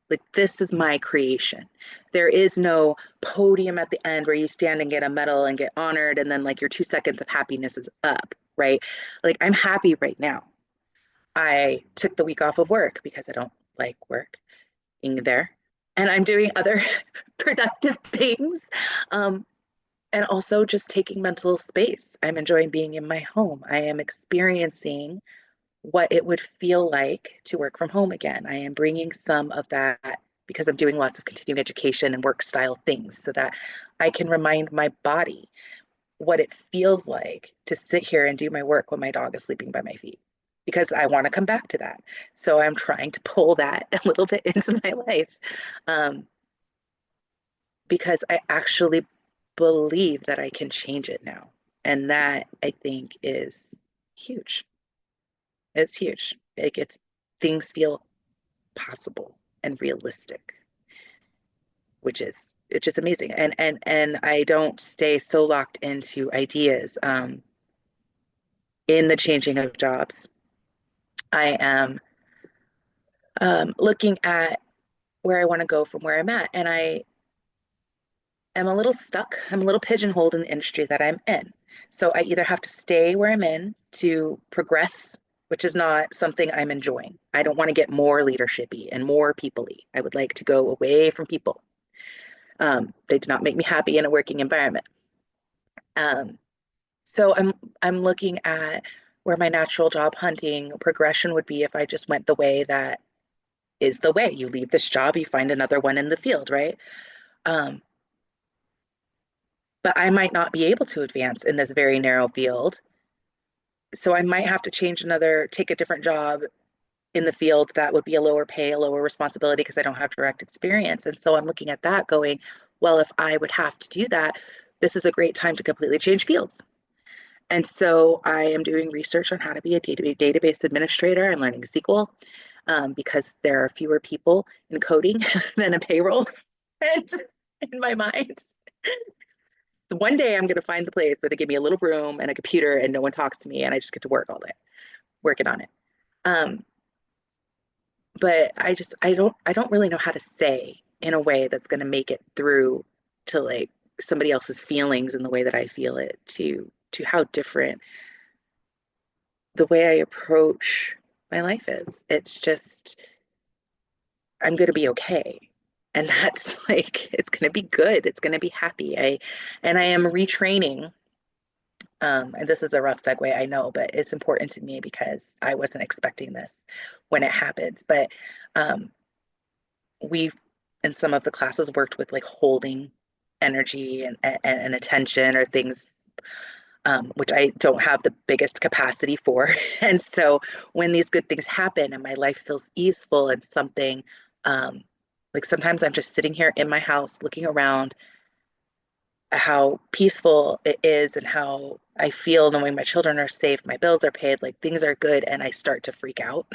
Like this is my creation. There is no podium at the end where you stand and get a medal and get honored and then like your 2 seconds of happiness is up, right? Like I'm happy right now. I took the week off of work because I don't like work being there. And I'm doing other productive things. Um, and also just taking mental space. I'm enjoying being in my home. I am experiencing what it would feel like to work from home again. I am bringing some of that because I'm doing lots of continuing education and work style things so that I can remind my body what it feels like to sit here and do my work when my dog is sleeping by my feet because I want to come back to that. So I'm trying to pull that a little bit into my life um, because I actually believe that I can change it now. And that I think is huge. It's huge. It's things feel possible and realistic, which is it's just amazing. And I don't stay so locked into ideas. In the changing of jobs, I am looking at where I want to go from where I'm at, and I am a little stuck. I'm a little pigeonholed in the industry that I'm in. So I either have to stay where I'm in to progress, which is not something I'm enjoying. I don't want to get more leadershipy and more people-y. I would like to go away from people. They do not make me happy in a working environment. Um, so I'm looking at where my natural job hunting progression would be if I just went the way that is the way. You leave this job, you find another one in the field, right? Um, but I might not be able to advance in this very narrow field. So I might have to take a different job in the field that would be a lower pay, a lower responsibility because I don't have direct experience. And so I'm looking at that going, well, if I would have to do that, this is a great time to completely change fields. And so I am doing research on how to be a database administrator. I'm learning SQL because there are fewer people in coding than a payroll. And in my mind, one day I'm going to find the place where they give me a little room and a computer and no one talks to me and I just get to work all day working on it. Um, but I don't really know how to say in a way that's going to make it through to like somebody else's feelings in the way that I feel it to how different the way I approach my life is. It's just I'm going to be okay. And that's like it's going to be good. It's going to be happy. I am retraining. And this is a rough segue, I know, but it's important to me because I wasn't expecting this when it happened. But um, we've in some of the classes worked with like holding energy and attention or things which I don't have the biggest capacity for. And so when these good things happen and my life feels easeful and something, um, like sometimes I'm just sitting here in my house looking around at how peaceful it is and how I feel knowing my children are safe, my bills are paid, like things are good, and I start to freak out.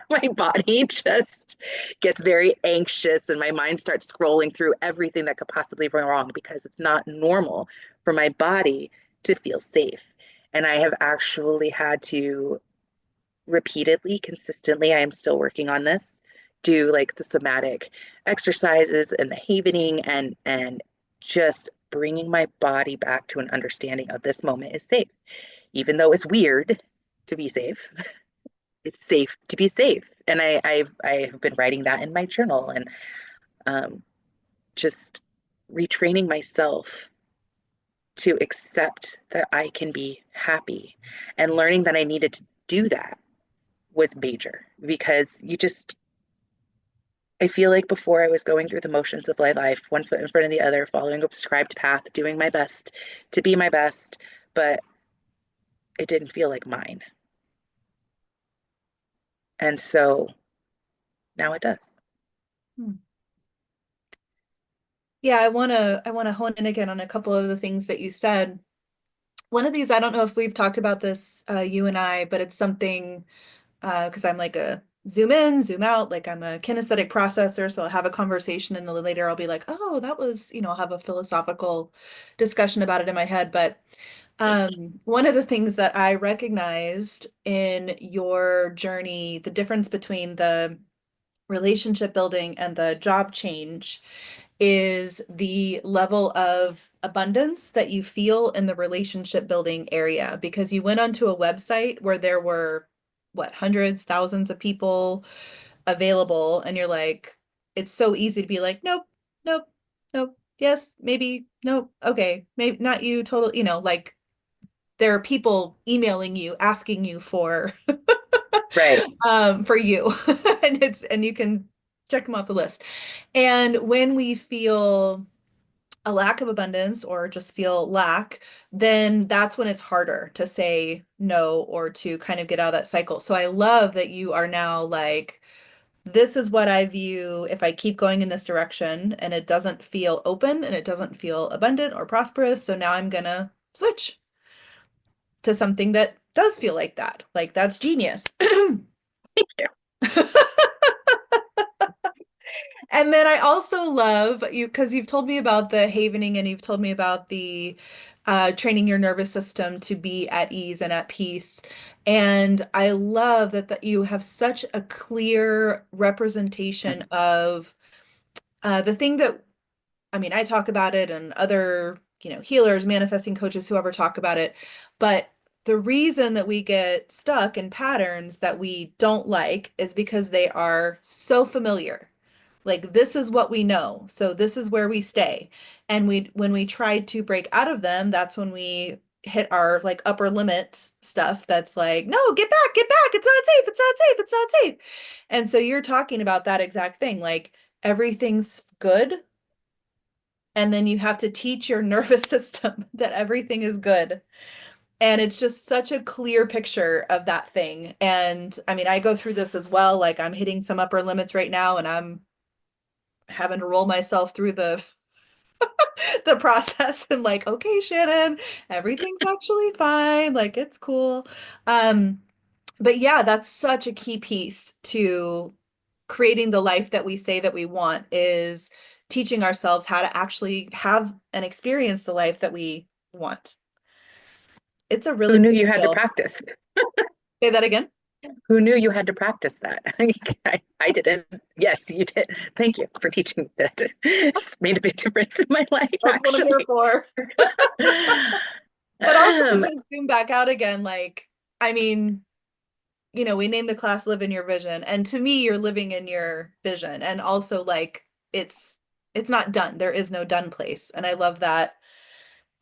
My body just gets very anxious and my mind starts scrolling through everything that could possibly go wrong because it's not normal for my body to feel safe. And I have actually had to repeatedly, consistently, I am still working on this, do like the somatic exercises and the havening and just bringing my body back to an understanding of this moment is safe. Even though it's weird to be safe, it's safe to be safe. And I've been writing that in my journal and um, just retraining myself to accept that I can be happy and learning that I needed to do that was major because you just, I feel like before I was going through the motions of my life, one foot in front of the other, following a prescribed path, doing my best to be my best, but it didn't feel like mine. And so now it does. Hmm. Yeah, I want to hone in again on a couple of the things that you said. One of these, I don't know if we've talked about this, you and I, but it's something because I'm like a zoom in, zoom out, like I'm a kinesthetic processor. So I'll have a conversation and then later I'll be like, oh, that was, I'll have a philosophical discussion about it in my head. But one of the things that I recognized in your journey, the difference between the relationship building and the job change is the level of abundance that you feel in the relationship building area because you went onto a website where there were what hundreds, thousands of people available and you're like it's so easy to be like nope, nope, nope, yes, maybe, nope, okay, maybe not you, total, like there are people emailing you asking you Right. for you and you can check them off the list. And when we feel a lack of abundance or just feel lack, then that's when it's harder to say no or to kind of get out of that cycle. So I love that you are now like, this is what I view if I keep going in this direction and it doesn't feel open and it doesn't feel abundant or prosperous. So now I'm gonna switch to something that does feel like that. Like that's genius. Thank you. And then I also love you because you've told me about the havening and you've told me about the training your nervous system to be at ease and at peace. And I love that you have such a clear representation of the thing that, I mean, I talk about it and other, healers, manifesting coaches, whoever talk about it. But the reason that we get stuck in patterns that we don't like is because they are so familiar. Like this is what we know. So this is where we stay. And when we try to break out of them, that's when we hit our like upper limit stuff that's like, no, get back. It's not safe. It's not safe. It's not safe. And so you're talking about that exact thing. Like everything's good. And then you have to teach your nervous system that everything is good. And it's just such a clear picture of that thing. And I mean, I go through this as well. Like I'm hitting some upper limits right now and I'm having to roll myself through the process and like, okay, Shannon, everything's actually fine. Like it's cool. Um, but yeah, that's such a key piece to creating the life that we say that we want is teaching ourselves how to actually have and experience the life that we want. It's a really Who knew big you had to deal. practice? Say that again. Who knew you had to practice that? I didn't. Yes, you did. Thank you for teaching me that. It's made a big difference in my life, That's what I'm here actually. for. But also to Um, just zoom back out again, like, I mean, we named the class Live in Your Vision. And to me, you're living in your vision. And also like it's not done. There is no done place. And I love that.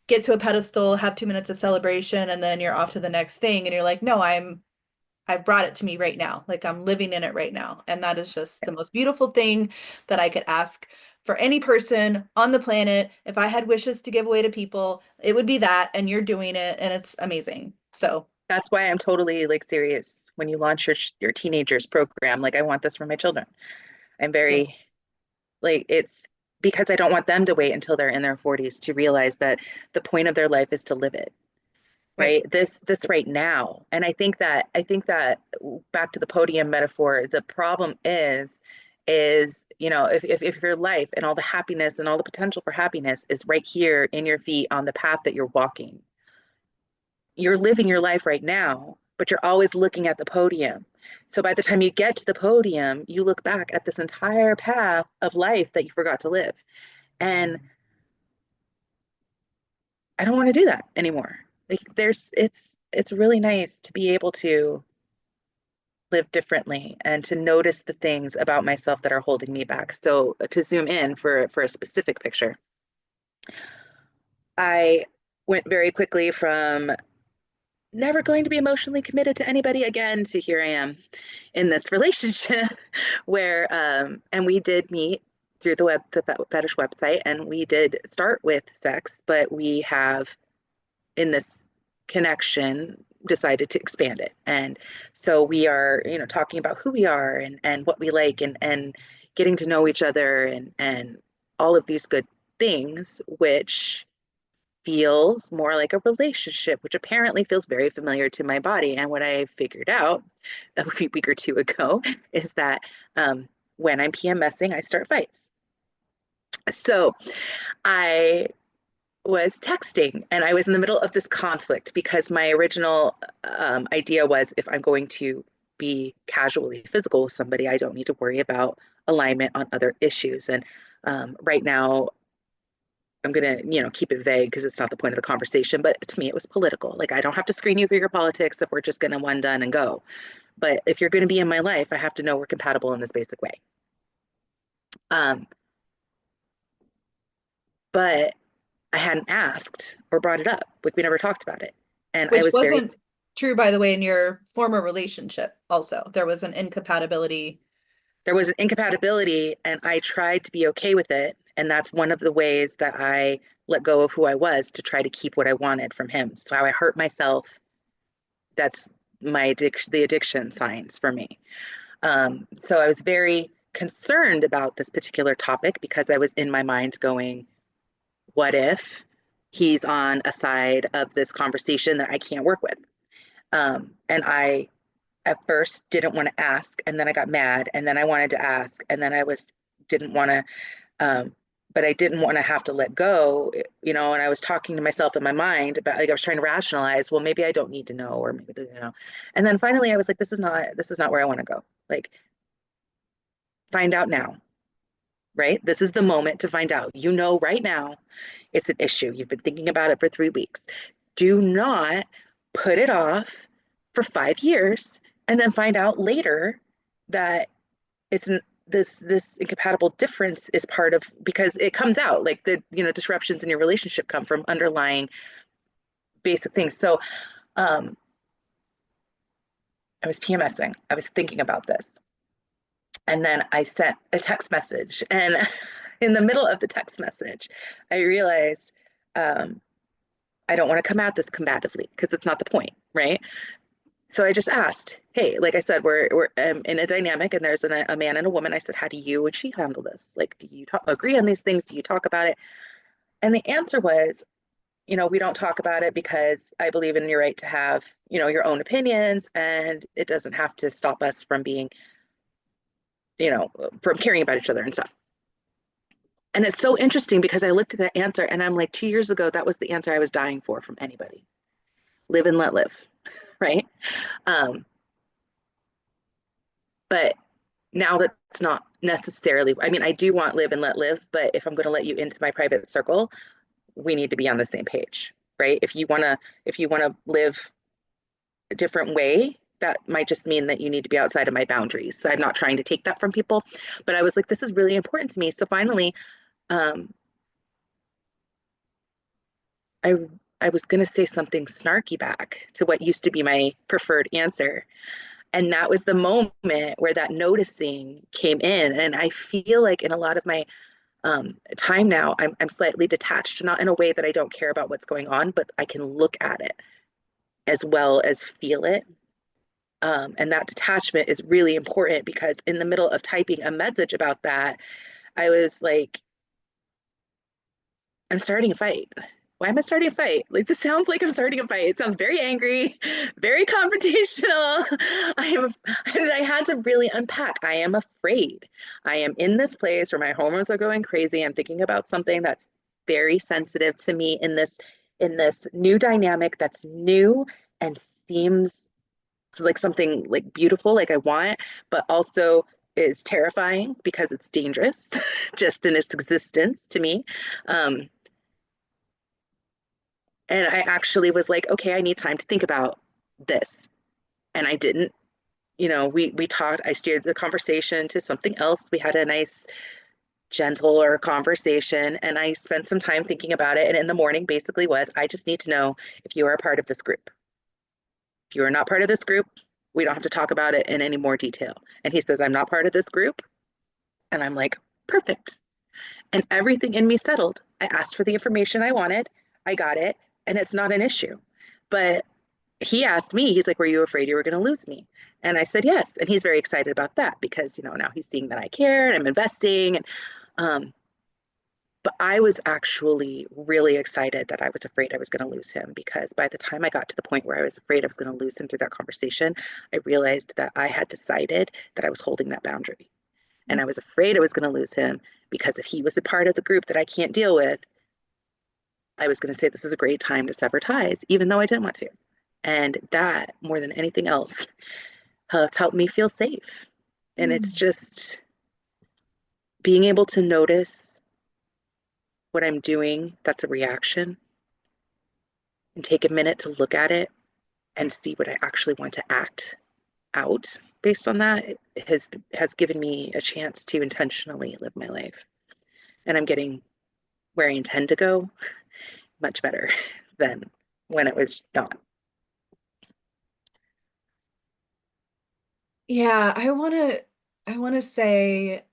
Get to a pedestal, have 2 minutes of celebration, and then you're off to the next thing. And you're like, no, I've brought it to me right now. Like I'm living in it right now. And that is just the most beautiful thing that I could ask for any person on the planet. If I had wishes to give away to people, it would be that. And you're doing it, and it's amazing. So, that's why I'm totally like serious when you launch your teenagers program. Like I want this for my children. I'm very yes. like it's because I don't want them to wait until they're in their 40s to realize that the point of their life is to live it. Right. right? This right now. And I think that back to the podium metaphor, the problem is, if your life and all the happiness and all the potential for happiness is right here in your feet on the path that you're walking, you're living your life right now, but you're always looking at the podium. So by the time you get to the podium, you look back at this entire path of life that you forgot to live. And I don't want to do that anymore. Like it's really nice to be able to live differently and to notice the things about myself that are holding me back. So to zoom in for a specific picture, I went very quickly from never going to be emotionally committed to anybody again to here I am in this relationship where and we did meet through the fetish website, and we did start with sex, but we have in this connection decided to expand it. And so we are, talking about who we are and what we like, and getting to know each other, and all of these good things, which feels more like a relationship, which apparently feels very familiar to my body. And what I figured out a week or two ago is that when I'm PMSing, I start fights. So I was texting, and I was in the middle of this conflict because my original idea was, if I'm going to be casually physical with somebody, I don't need to worry about alignment on other issues. And right now, I'm gonna, keep it vague because it's not the point of the conversation. But to me, it was political. Like, I don't have to screen you for your politics if we're just gonna one done and go. But if you're gonna be in my life, I have to know we're compatible in this basic way. Um, but I hadn't asked or brought it up. Like, we never talked about it. And I Which was very, wasn't true, by the way, in your former relationship also. There was an incompatibility. there was an incompatibility, and I tried to be okay with it. And that's one of the ways that I let go of who I was to try to keep what I wanted from him. So how I hurt myself, that's the addiction signs for me. So I was very concerned about this particular topic because I was in my mind going, what if he's on a side of this conversation that I can't work with? And I at first didn't want to ask, and then I got mad, and then I wanted to ask, and then I was didn't want to, but I didn't want to have to let go, and I was talking to myself in my mind about, like, I was trying to rationalize, well, maybe I don't need to know, or maybe, and then finally I was like, this is not where I want to go. Like, find out now, right? This is the moment to find out. Right now it's an issue. You've been thinking about it for 3 weeks. Do not put it off for 5 years and then find out later that it's this incompatible difference is part of, because it comes out like the disruptions in your relationship come from underlying basic things. So um, I was PMSing. I was thinking about this. And then I sent a text message. And in the middle of the text message, I realized I don't want to come at this combatively because it's not the point, right? So I just asked, hey, like I said, we're in a dynamic, and there's a man and a woman. I said, how do you and she handle this? Like, do you agree on these things? Do you talk about it? And the answer was, we don't talk about it because I believe in your right to have, your own opinions, and it doesn't have to stop us from being, from caring about each other and stuff. And it's so interesting because I looked at that answer and I'm like, 2 years ago, that was the answer I was dying for from anybody. Live and let live, right? Um, but now that's not necessarily, I mean, I do want live and let live, but if I'm going to let you into my private circle, we need to be on the same page, right? If you want to live a different way, that might just mean that you need to be outside of my boundaries. So I'm not trying to take that from people, but I was like, this is really important to me. So finally, um, I I was going to say something snarky back to what used to be my preferred answer. And that was the moment where that noticing came in. And I feel like in a lot of my time now, I'm slightly detached, not in a way that I don't care about what's going on, but I can look at it as well as feel it. And that detachment is really important because in the middle of typing a message about that, I was like, I'm starting a fight. why am I starting a fight? Like, this sounds like I'm starting a fight. It sounds very angry, very confrontational. I am, I had to really unpack. I am afraid. I am in this place where my hormones are going crazy. I'm thinking about something that's very sensitive to me in this new dynamic that's new and seems like something like beautiful, like I want, but also is terrifying because it's dangerous just in its existence to me. Um, and I actually was like, okay, I need time to think about this. And I didn't, we talked, I steered the conversation to something else. We had a nice, gentler conversation, and I spent some time thinking about it. And in the morning, basically, was I just need to know if you are a part of this group. If you are not part of this group, we don't have to talk about it in any more detail. And he says, I'm not part of this group. And I'm like, perfect. And everything in me settled. I asked for the information I wanted, I got it, and it's not an issue. But he asked me, he's like, were you afraid you were going to lose me? And I said, yes. And he's very excited about that because, now he's seeing that I care and I'm investing. And, but I was actually really excited that I was afraid I was going to lose him because by the time I got to the point where I was afraid I was going to lose him through that conversation, I realized that I had decided that I was holding that boundary. And I was afraid I was going to lose him because if he was a part of the group that I can't deal with, I was going to say this is a great time to sever ties, even though I didn't want to. And that, more than anything else, has helped me feel safe. And it's Mm. just being able to notice what I'm doing that's a reaction and take a minute to look at it and see what I actually want to act out based on that has given me a chance to intentionally live my life. And I'm getting where I intend to go much better than when it was not. Yeah, I want to say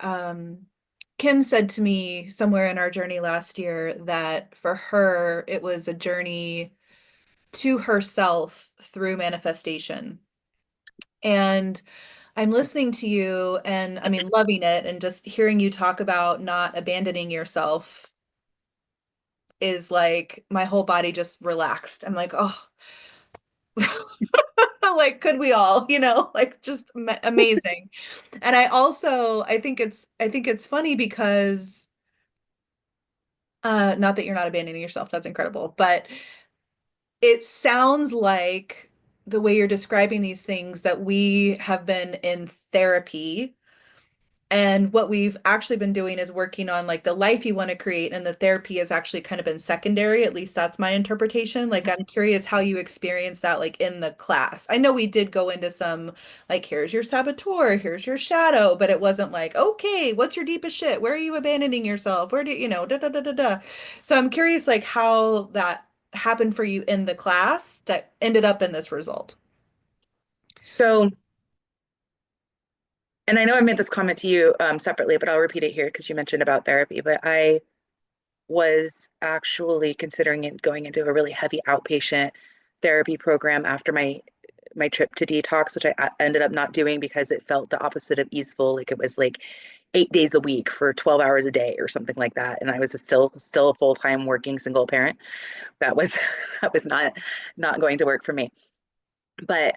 Kim said to me somewhere in our journey last year that for her it was a journey to herself through manifestation. And I'm listening to you and I mean loving it and just hearing you talk about not abandoning yourself is like my whole body just relaxed. I'm like, oh, like could we all, like just amazing. And I think it's funny because not that you're not abandoning yourself, that's incredible, but it sounds like the way you're describing these things that we have been in therapy. And what we've actually been doing is working on like the life you want to create, and the therapy has actually kind of been secondary. At least that's my interpretation. Like, I'm curious how you experience that, like in the class. I know we did go into some, like, here's your saboteur, here's your shadow, but it wasn't like, okay, what's your deepest shit? Where are you abandoning yourself? Where do da da da da da. So I'm curious, like, how that happened for you in the class that ended up in this result. So, and I know I made this comment to you separately, but I'll repeat it here because you mentioned about therapy. But I was actually considering going into a really heavy outpatient therapy program after my trip to detox, which I ended up not doing because it felt the opposite of easeful. Like it was like 8 days a week for 12 hours a day or something like that. And I was still a full-time working single parent. That was that was not going to work for me. But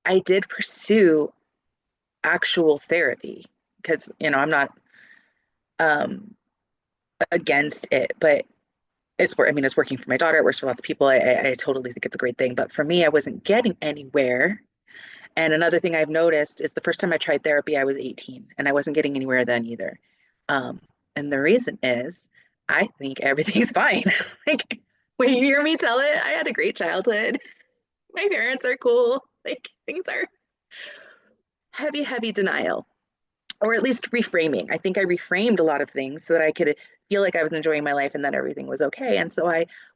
I did pursue actual therapy because, I'm not um against it, but it's working for my daughter. It works for lots of people. I totally think it's a great thing. But for me, I wasn't getting anywhere. And another thing I've noticed is the first time I tried therapy, I was 18 and I wasn't getting anywhere then either. Um, and the reason is I think everything's fine. Like when you hear me tell it, I had a great childhood. My parents are cool. Like things are heavy, heavy denial, or at least reframing. I think I reframed a lot of things so that I could feel like I was enjoying my life and that everything was okay. And so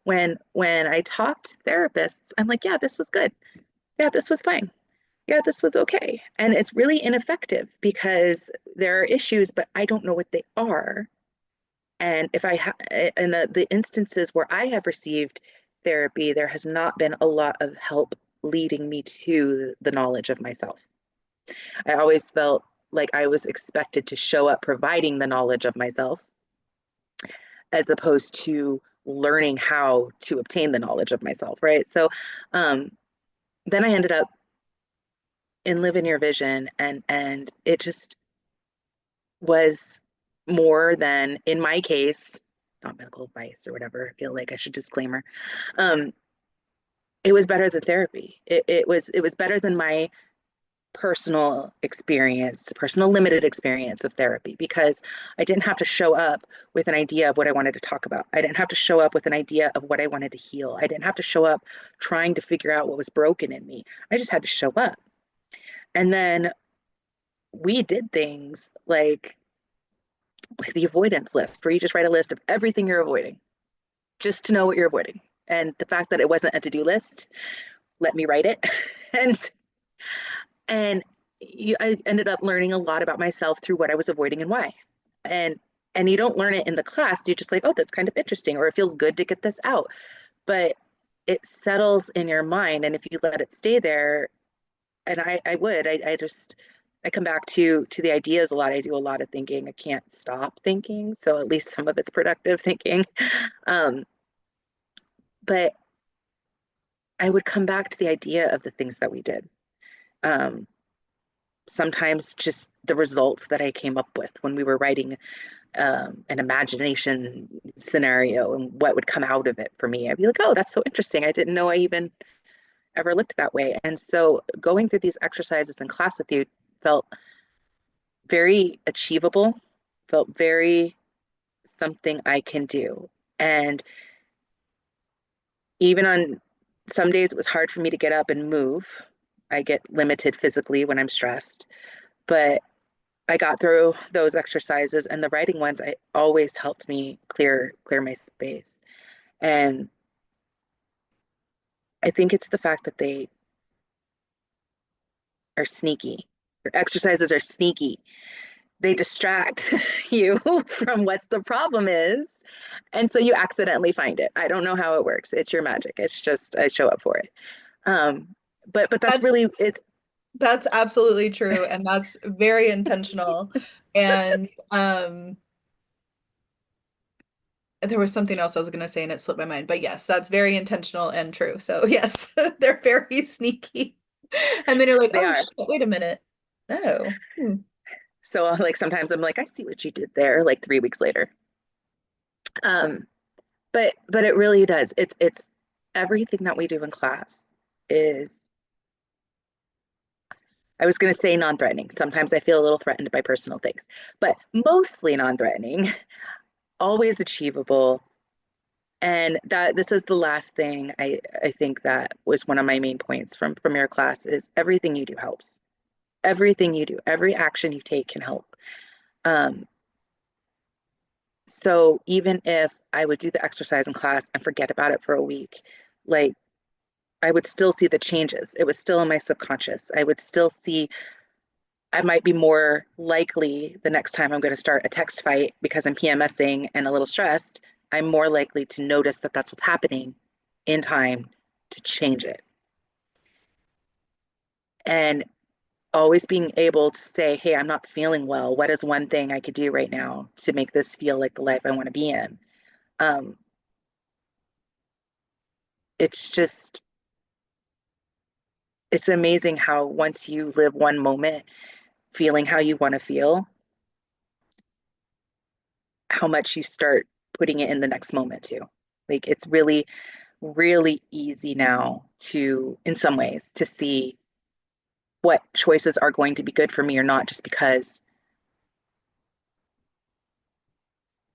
when I talked to therapists, I'm like, yeah, this was good. Yeah, this was fine. Yeah, this was okay. And it's really ineffective because there are issues, but I don't know what they are. And if I in the instances where I have received therapy, there has not been a lot of help leading me to the knowledge of myself. I always felt like I was expected to show up providing the knowledge of myself as opposed to learning how to obtain the knowledge of myself, right? So um, then I ended up in Live in Your Vision, and it just was more than, in my case, not medical advice or whatever. I feel like I should disclaimer. Um, it was better than therapy. It was better than my personal experience, personal limited experience of therapy, because I didn't have to show up with an idea of what I wanted to talk about. I didn't have to show up with an idea of what I wanted to heal. I didn't have to show up trying to figure out what was broken in me. I just had to show up. And then we did things like the avoidance list, where you just write a list of everything you're avoiding, just to know what you're avoiding. And the fact that it wasn't a to-do list let me write it. and and I ended up learning a lot about myself through what I was avoiding and why. And and you don't learn it in the class. You're just like, oh, that's kind of interesting, or it feels good to get this out. But it settles in your mind, and if you let it stay there, and I come back to the ideas a lot. I do a lot of thinking. I can't stop thinking, so at least some of it's productive thinking. Um, but I would come back to the idea of the things that we did. Um, Sometimes just the results that I came up with when we were writing an imagination scenario and what would come out of it for me. I'd be like, oh, that's so interesting. I didn't know I even ever looked that way. And so going through these exercises in class with you felt very achievable, felt very something I can do. And even on some days, it was hard for me to get up and move. I get limited physically when I'm stressed, but I got through those exercises, and the writing ones, I always helped me clear my space. And I think it's the fact that they are sneaky. Your exercises are sneaky. They distract you from what the problem is. And so you accidentally find it. I don't know how it works. It's your magic. It's just I show up for it. Um, but that's That's really it's that's absolutely true, and that's very intentional. And there was something else I was going to say and it slipped my mind. But yes, that's very intentional and true. So yes, they're very sneaky. And then you're like, they oh, are. shit, wait a minute. Oh, So like sometimes I'm like, I see what you did there, like 3 weeks later. Um, but it really does. It's everything that we do in class is, I was going to say non-threatening. Sometimes I feel a little threatened by personal things, but mostly non-threatening, always achievable. And that this is the last thing I think that was one of my main points from your class is everything you do helps. Everything you do, every action you take can help. Um, so even if I would do the exercise in class and forget about it for a week, like I would still see the changes. It was still in my subconscious. I would still see, I might be more likely the next time I'm going to start a text fight because I'm PMSing and a little stressed. I'm more likely to notice that that's what's happening in time to change it. And always being able to say, hey, I'm not feeling well. What is one thing I could do right now to make this feel like the life I want to be in? Um, it's just, it's amazing how once you live one moment feeling how you want to feel, how much you start putting it in the next moment too. Like it's really, really easy now to, in some ways, to see what choices are going to be good for me or not, just because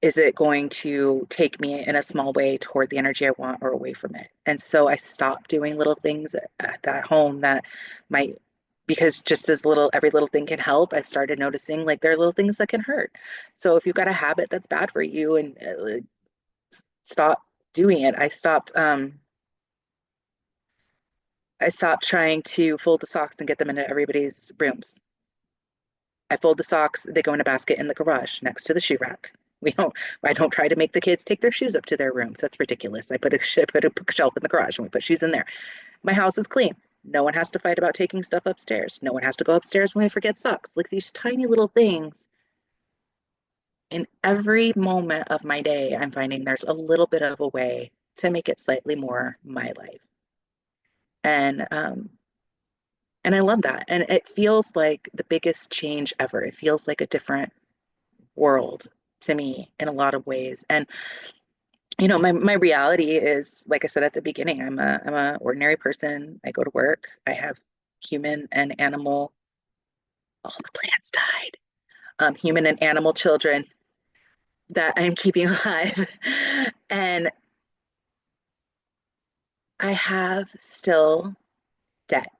is it going to take me in a small way toward the energy I want or away from it? And so I stopped doing little things at that home that might, because just as little, every little thing can help, I've started noticing like there are little things that can hurt. So if you've got a habit that's bad for you and stop doing it. I stopped trying to fold the socks and get them into everybody's rooms. I fold the socks, they go in a basket in the garage next to the shoe rack. We don't, I don't try to make the kids take their shoes up to their rooms. That's ridiculous. I put a shelf in the garage and we put shoes in there. My house is clean. No one has to fight about taking stuff upstairs. No one has to go upstairs when we forget socks. Like these tiny little things in every moment of my day, I'm finding there's a little bit of a way to make it slightly more my life. And and I love that. And it feels like the biggest change ever. It feels like a different world to me in a lot of ways. And my reality is, like I said at the beginning, I'm a ordinary person. I go to work. I have human and animal, all the plants died. Human and animal children that I'm keeping alive. And I have still debt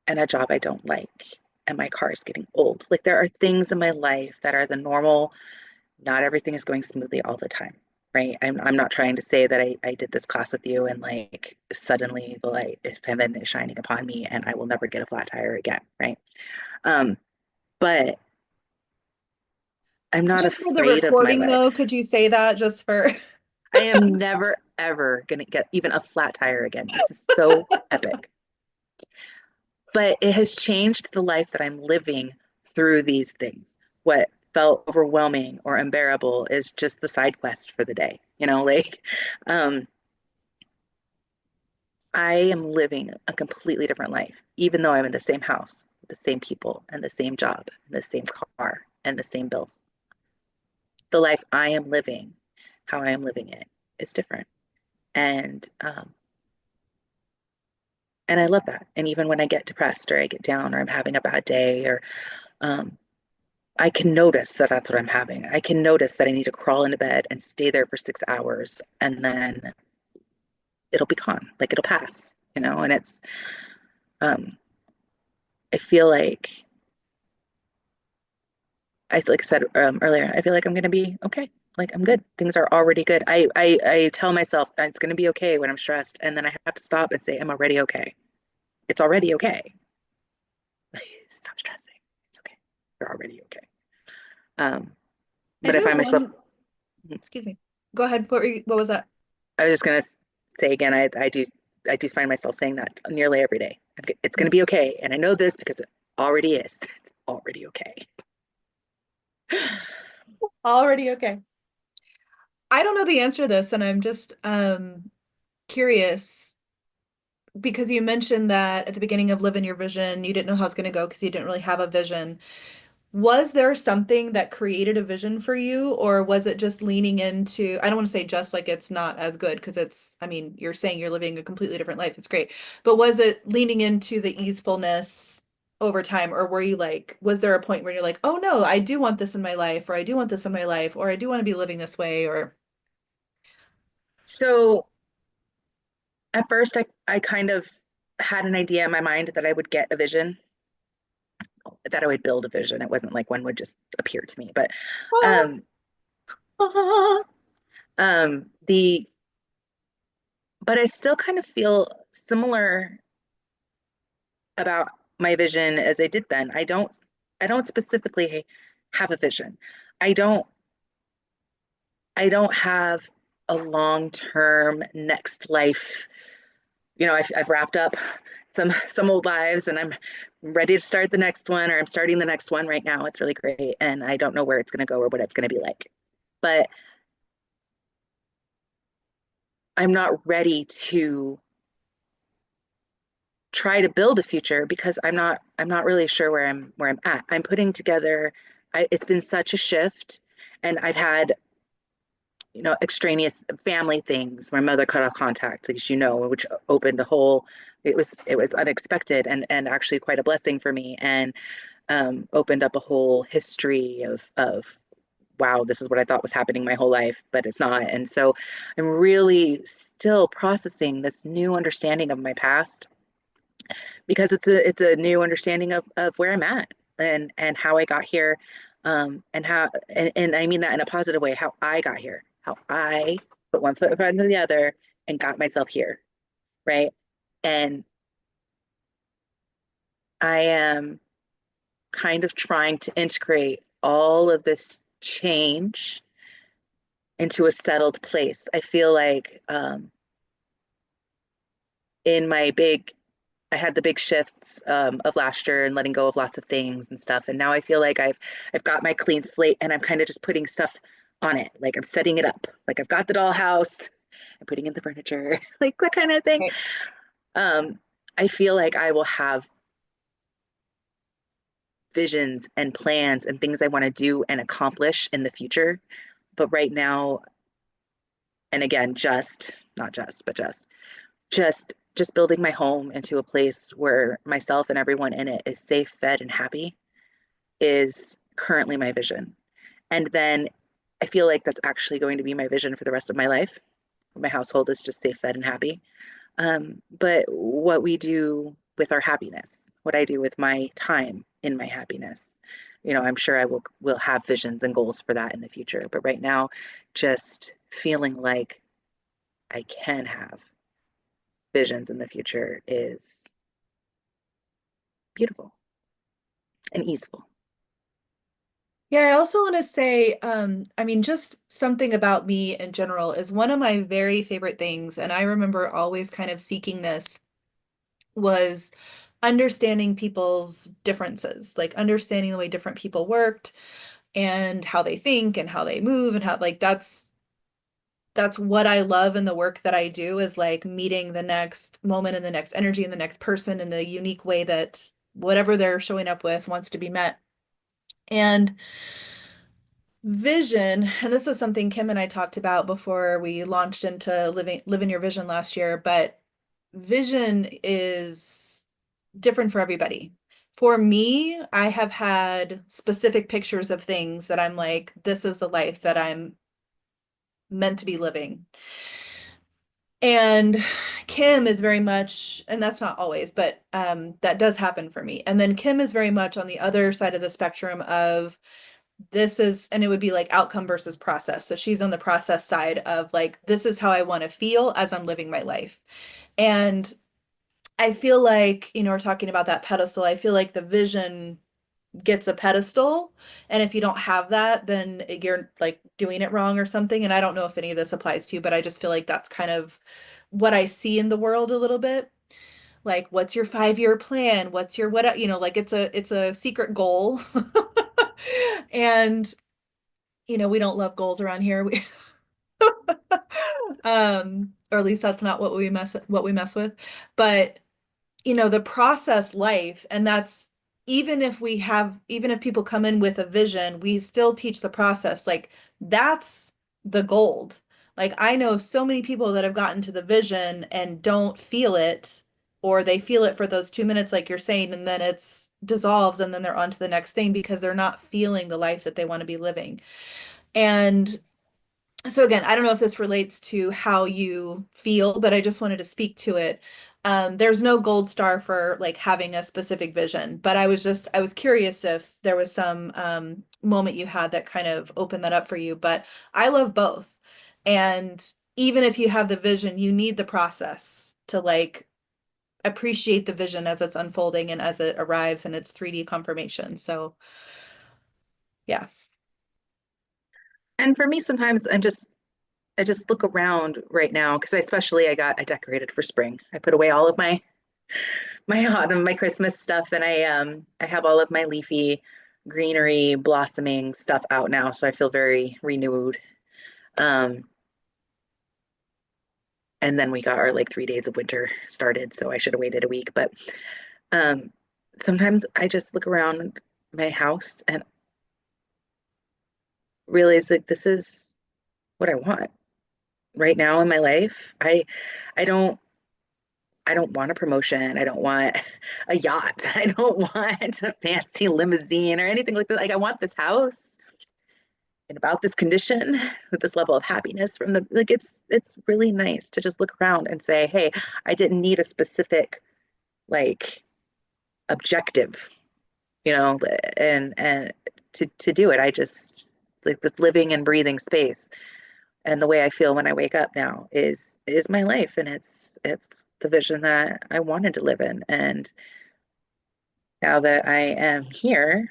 and a job I don't like. And my car is getting old. Like there are things in my life that are the normal, not everything is going smoothly all the time. Right. I'm not trying to say that I did this class with you and like suddenly the light of heaven is shining upon me and I will never get a flat tire again. Right. Um, but I'm not Just for the afraid of my recording though, life. could you say that just for I am never, ever going to get even a flat tire again. This is so epic. But it has changed the life that I'm living through these things. What felt overwhelming or unbearable is just the side quest for the day. Um, I am living a completely different life, even though I'm in the same house, with the same people, and the same job, and the same car, and the same bills. The life I am living, how I am living it, is different. And and I love that. And even when I get depressed or I get down or I'm having a bad day or um, I can notice that that's what I'm having. I can notice that I need to crawl into bed and stay there for 6 hours and then it'll be gone. Like it'll pass, and um, I feel like I said earlier, I feel like I'm going to be okay. Like I'm good. Things are already good. I tell myself it's going to be okay when I'm stressed. And then I have to stop and say, I'm already okay. It's already okay. Stop stressing. It's okay. You're already okay. Um, I but I do find have myself, one, excuse me. Go ahead. What was that? I was just gonna say again, I do find myself saying that nearly every day. It's Yeah. gonna be okay, and I know this because it already is. It's already okay. Already okay. I don't know the answer to this, and I'm just curious because you mentioned that at the beginning of Live in Your Vision, you didn't know how it's going to go because you didn't really have a vision. Was there something that created a vision for you, or was it just leaning into, I don't want to say just like it's not as good because I mean, you're saying you're living a completely different life. It's great. But was it leaning into the easefulness over time, or were you like, was there a point where you're like, oh no, I do want this in my life, or I do want this in my life, or I do want to be living this way, or So at first, I kind of had an idea in my mind that I would get a vision, that I would build a vision. It wasn't like one would just appear to me, but um, the but I still kind of feel similar about my vision as I did then. I don't specifically have a vision. I don't I don't have a long-term next life. I've wrapped up some old lives and I'm ready to start the next one or I'm starting the next one right now. It's really great and I don't know where it's going to go or what it's going to be like. But I'm not ready to try to build a future because I'm not really sure where I'm at. I'm putting together it's been such a shift and I've had extraneous family things. My mother cut off contact, as you know, which opened a whole it was unexpected and actually quite a blessing for me and opened up a whole history of wow, this is what I thought was happening my whole life, but it's not. And so I'm really still processing this new understanding of my past because it's a new understanding of where I'm at and how I got here, and I mean that in a positive way, how I got here, how I put one foot in front of the other and got myself here, right? And I am kind of trying to integrate all of this change into a settled place. I feel like in my big I had the big shifts of last year and letting go of lots of things and stuff. And now I feel like I've got my clean slate and I'm kind of just putting stuff on it. Like I'm setting it up. Like I've got the dollhouse, I'm putting in the furniture, like that kind of thing. Right. Um, I feel like I will have visions and plans and things I want to do and accomplish in the future. But right now, and again, just not just, but just building my home into a place where myself and everyone in it is safe, fed, and happy is currently my vision. And then I feel like that's actually going to be my vision for the rest of my life. My household is just safe, fed, and happy. But what we do with our happiness, what I do with my time in my happiness, I'm sure I will have visions and goals for that in the future. But right now, just feeling like I can have visions in the future is beautiful and easeful. Yeah, I also want to say, I mean, just something about me in general is one of my very favorite things, and I remember always kind of seeking this, was understanding people's differences, like understanding the way different people worked and how they think and how they move and how like that's what I love in the work that I do is like meeting the next moment and the next energy and the next person in the unique way that whatever they're showing up with wants to be met. And vision, and this was something Kim and I talked about before we launched into Living Your Vision last year, but vision is different for everybody. For me, I have had specific pictures of things that I'm like, this is the life that I'm meant to be living. And Kim is very much, and that's not always, but that does happen for me. And then Kim is very much on the other side of the spectrum of this is, and it would be like outcome versus process. So she's on the process side of like, this is how I want to feel as I'm living my life. And I feel like, we're talking about that pedestal. I feel like the vision gets a pedestal. And if you don't have that, then you're like doing it wrong or something. And I don't know if any of this applies to you, but I just feel like that's kind of what I see in the world a little bit. Like, what's your 5-year plan? What's your what, like it's a secret goal. And, we don't love goals around here. Or at least that's not what we mess with. But the process life, and that's even if people come in with a vision, we still teach the process. Like that's the gold. Like I know so many people that have gotten to the vision and don't feel it, or they feel it for those 2 minutes, like you're saying, and then it's dissolves and then they're on to the next thing because they're not feeling the life that they want to be living. And so again, I don't know if this relates to how you feel, but I just wanted to speak to it. There's no gold star for like having a specific vision, but I was curious if there was some moment you had that kind of opened that up for you. But I love both. And even if you have the vision, you need the process to like appreciate the vision as it's unfolding and as it arrives and its 3D confirmation. So yeah. And for me, sometimes I just look around right now because I decorated for spring. I put away all of my autumn, my Christmas stuff, and I have all of my leafy greenery blossoming stuff out now, so I feel very renewed. Um, and then we got our like 3 days of winter started, so I should have waited a week. But um, sometimes I just look around my house and realize like this is what I want right now in my life. I don't want a promotion. I don't want a yacht. I don't want a fancy limousine or anything like that. Like I want this house in about this condition with this level of happiness from the like it's really nice to just look around and say, "Hey, I didn't need a specific like objective, and to do it. I just like this living and breathing space and the way I feel when I wake up now is my life and it's the vision that I wanted to live in and now that I am here,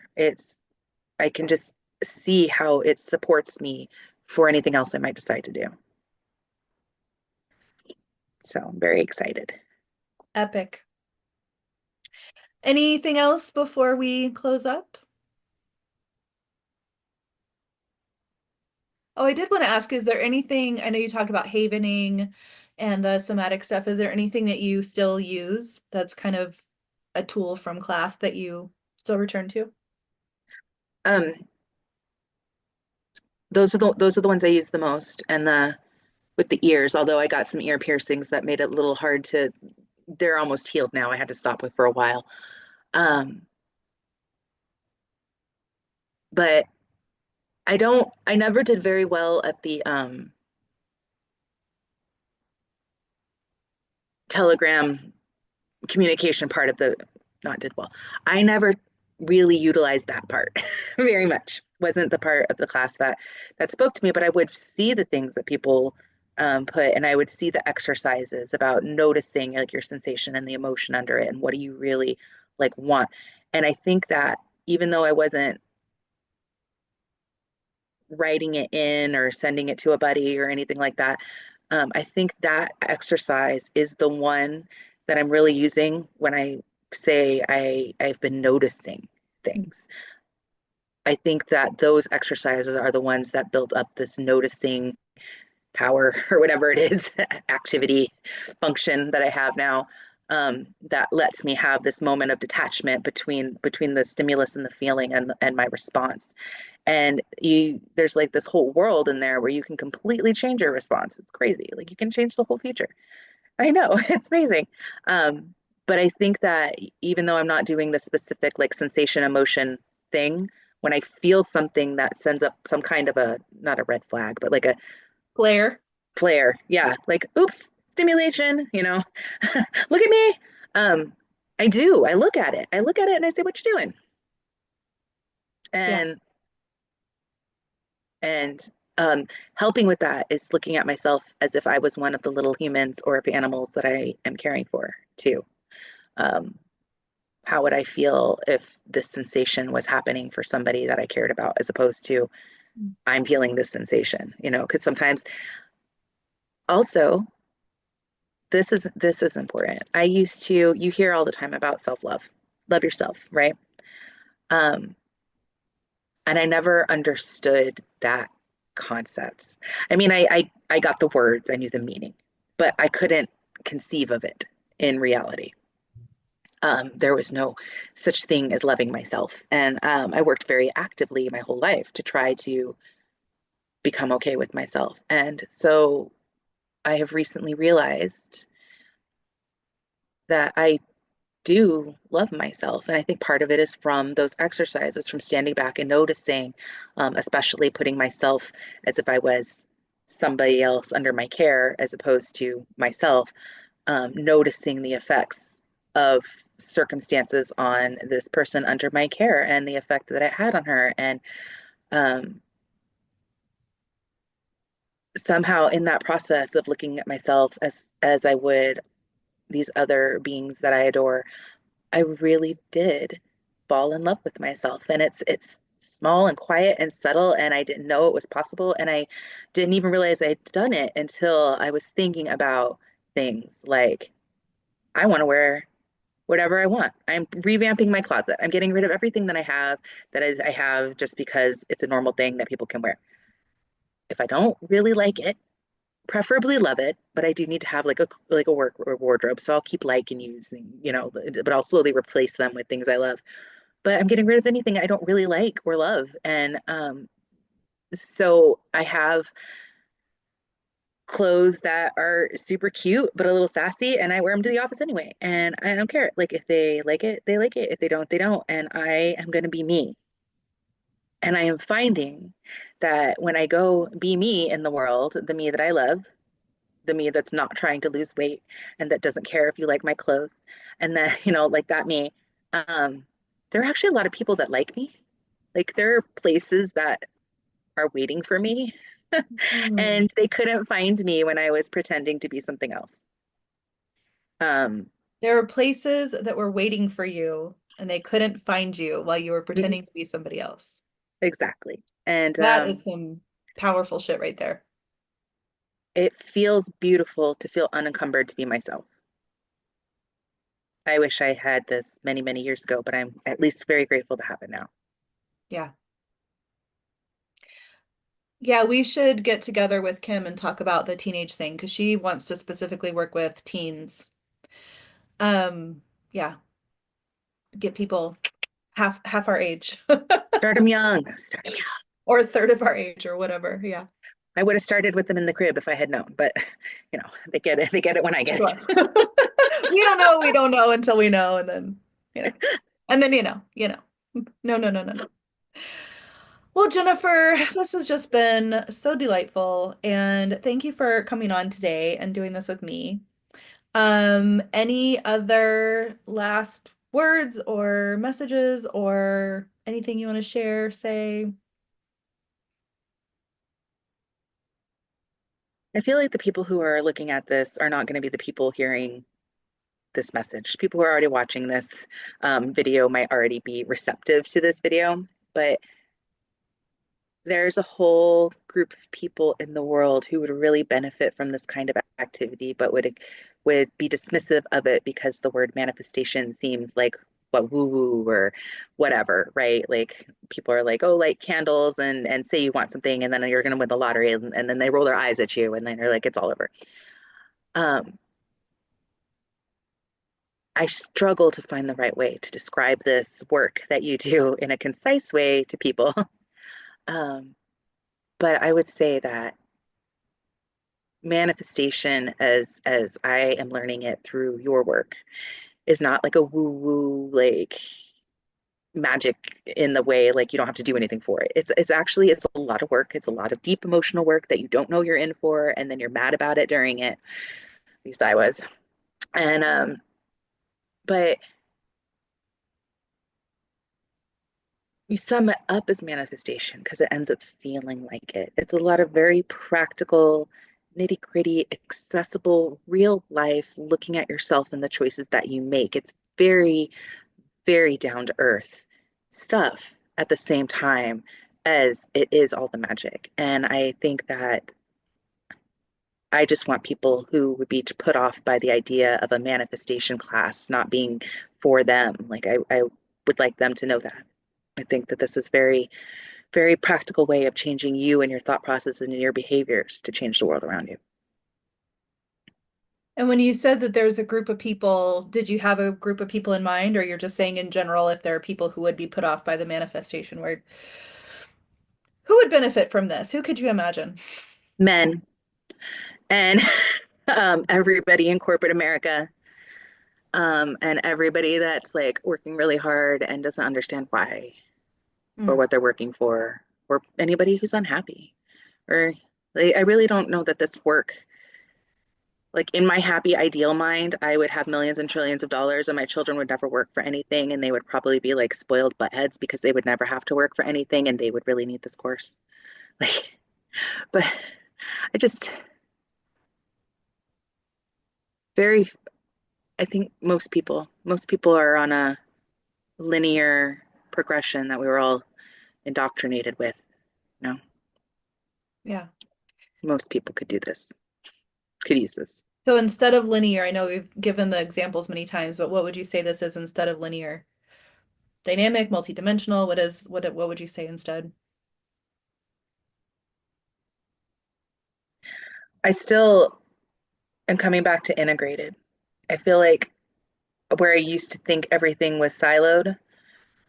I can just see how it supports me for anything else I might decide to do. So I'm very excited. Epic. Anything else before we close up? Oh, I did want to ask, is there anything, I know you talked about havening and the somatic stuff. Is there anything that you still use that's kind of a tool from class that you still return to? Um, those are the ones I use the most, and the with the ears. Although I got some ear piercings that made it a little hard to. They're almost healed now. I had to stop with for a while. Um, but I don't. I never did very well at the Telegram communication part of the not did well. I never really utilized that part very much. Wasn't the part of the class that spoke to me, but I would see the things that people put, and I would see the exercises about noticing like your sensation and the emotion under it, and what do you really like want. And I think that even though I wasn't writing it in or sending it to a buddy or anything like that. I think that exercise is the one that I'm really using when I say I've been noticing things. I think that those exercises are the ones that build up this noticing power or whatever it is, activity function that I have now. That lets me have this moment of detachment between the stimulus and the feeling and my response. And there's like this whole world in there where you can completely change your response. It's crazy. Like you can change the whole future. I know, it's amazing. Um, but I think that even though I'm not doing the specific like sensation emotion thing, when I feel something that sends up some kind of a not a red flag, but like a Claire? flare, yeah, like oops, stimulation, look at me. Um, I do. I look at it. I look at it and I say, "What you doing?" Yeah. And And helping with that is looking at myself as if I was one of the little humans or animals that I am caring for too. Um, how would I feel if this sensation was happening for somebody that I cared about, as opposed to I'm feeling this sensation? Because sometimes also this is important. I used to you hear all the time about self-love, love yourself, right? Um, and I never understood that concept. I mean, I got the words, I knew the meaning, but I couldn't conceive of it in reality. There was no such thing as loving myself, and I worked very actively my whole life to try to become okay with myself. And so I have recently realized that I do love myself. And I think part of it is from those exercises, from standing back and noticing, especially putting myself as if I was somebody else under my care as opposed to myself, noticing the effects of circumstances on this person under my care and the effect that it had on her. And um, somehow in that process of looking at myself as I would these other beings that I adore, I really did fall in love with myself. And it's small and quiet and subtle, and I didn't know it was possible, and I didn't even realize I'd done it until I was thinking about things like I want to wear whatever I want. I'm revamping my closet. I'm getting rid of everything that I have that is I have just because it's a normal thing that people can wear. If I don't really like it, preferably love it, but I do need to have like a work or wardrobe. So I'll keep like and using, but I'll slowly replace them with things I love. But I'm getting rid of anything I don't really like or love. And so I have clothes that are super cute but a little sassy, and I wear them to the office anyway. And I don't care. Like if they like it, they like it. If they don't, they don't. And I am going to be me. And I am finding that when I go be me in the world, the me that I love, the me that's not trying to lose weight and that doesn't care if you like my clothes, and then, like that me, um, there are actually a lot of people that like me. Like there are places that are waiting for me, Mm. and they couldn't find me when I was pretending to be something else. Um, There were places that were waiting for you and they couldn't find you while you were mhm, pretending to be somebody else. exactly. And That is some powerful shit right there. it feels beautiful to feel unencumbered to be myself. I wish I had this many, many years ago, but I'm at least very grateful to have it now. Yeah. Yeah, we should get together with Kim and talk about the teenage thing because she wants to specifically work with teens. Yeah, get people half our age Start them young. Start them young. or a third of our age or whatever. Yeah, I would have started with them in the crib if I had known, but they get it. They get it when I get sure. it. We don't know until we know, and then you know, and then you know. No, no, no, no, no. Well, Jennifer, this has just been so delightful, and thank you for coming on today and doing this with me. Any other last words or messages or anything you want to share, say? I feel like the people who are looking at this are not going to be the people hearing this message. People who are already watching this video might already be receptive to this video, but there's a whole group of people in the world who would really benefit from this kind of activity, but would be dismissive of it because the word manifestation seems like what woo woo or whatever, right? Like people are like, oh, light candles and say you want something, and then you're going to win the lottery, and then they roll their eyes at you, and then you're like, it's all over. Um, I struggle to find the right way to describe this work that you do in a concise way to people. Um, but I would say that manifestation, as I am learning it through your work, is not like a woo woo like magic in the way like you don't have to do anything for it. It's actually it's a lot of work. It's a lot of deep emotional work that you don't know you're in for, and then you're mad about it during it. At least I was. And but you sum it up as manifestation because it ends up feeling like it. It's a lot of very practical, nitty gritty, accessible, real life looking at yourself and the choices that you make. It's very, very down to earth stuff at the same time as it is all the magic. And I think that I just want people who would be put off by the idea of a manifestation class not being for them. Like I would like them to know that. I think that this is very practical way of changing you and your thought process and your behaviors to change the world around you. And when you said that there's a group of people, did you have a group of people in mind, or you're just saying in general if there are people who would be put off by the manifestation word? Who would benefit from this? Who could you imagine? Men and everybody in corporate America, and everybody that's like working really hard and doesn't understand why or Mm, what they're working for, or anybody who's unhappy. Or like, I really don't know that this work, like in my happy ideal mind, I would have millions and trillions of dollars and my children would never work for anything and they would probably be like spoiled buttheads because they would never have to work for anything and they would really need this course. Like, but I just very I think most people are on a linear progression that we were all indoctrinated with. You know, yeah. most people could do this, could use this. So instead of linear, I know we've given the examples many times, but what would you say this is instead of linear? Dynamic, multidimensional, what would you say instead? I still am coming back to integrated. I feel like where I used to think everything was siloed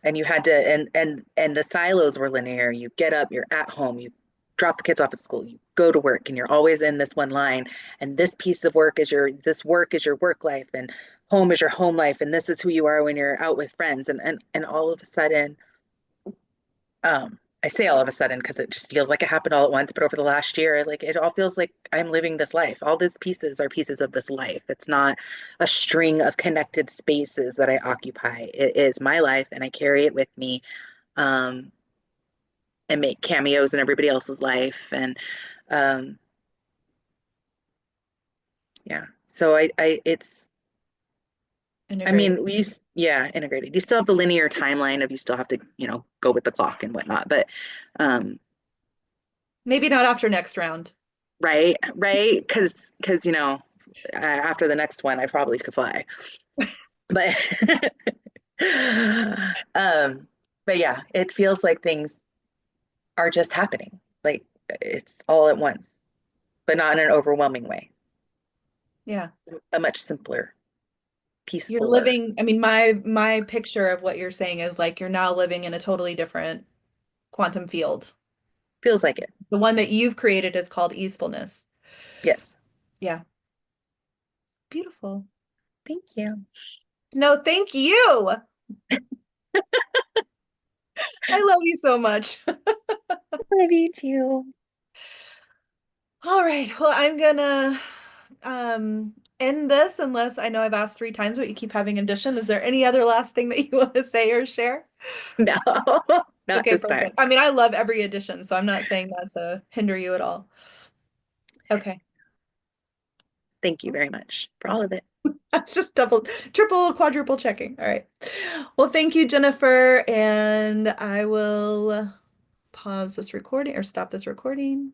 and you had to and the silos were linear. You get up, you're at home, you drop the kids off at school, you go to work and you're always in this one line and this piece of work is your this work is your work life and home is your home life and this is who you are when you're out with friends and all of a sudden I say all of a sudden because it just feels like it happened all at once, but over the last year, like it all feels like I'm living this life. All these pieces are pieces of this life. It's not a string of connected spaces that I occupy. It is my life, and I carry it with me, um, and make cameos in everybody else's life. And um, yeah, so it's. I Integrated. mean, yeah, integrated. You still have the linear timeline of you still have to, go with the clock and whatnot, but um, Maybe not after next round. right, because after the next one I probably could fly, but um but yeah, it feels like things are just happening, like it's all at once, but not in an overwhelming way. Yeah. A much simpler, You're peacefuler. living, I mean, my picture of what you're saying is like you're now living in a totally different quantum field. Feels like it. The one that you've created is called easefulness. Yes. Yeah. Beautiful. Thank you. No, thank you. I love you so much. Love you too. All right. Well, I'm gonna end this unless I know I've asked 3 times, but you keep having addition. Is there any other last thing that you want to say or share? No, not Okay, this time. perfect. I mean, I love every addition, so I'm not saying that to hinder you at all. Okay. Thank you very much for all of it. That's just double, triple, quadruple checking. All right. Well, thank you, Jennifer, and I will pause this recording or stop this recording.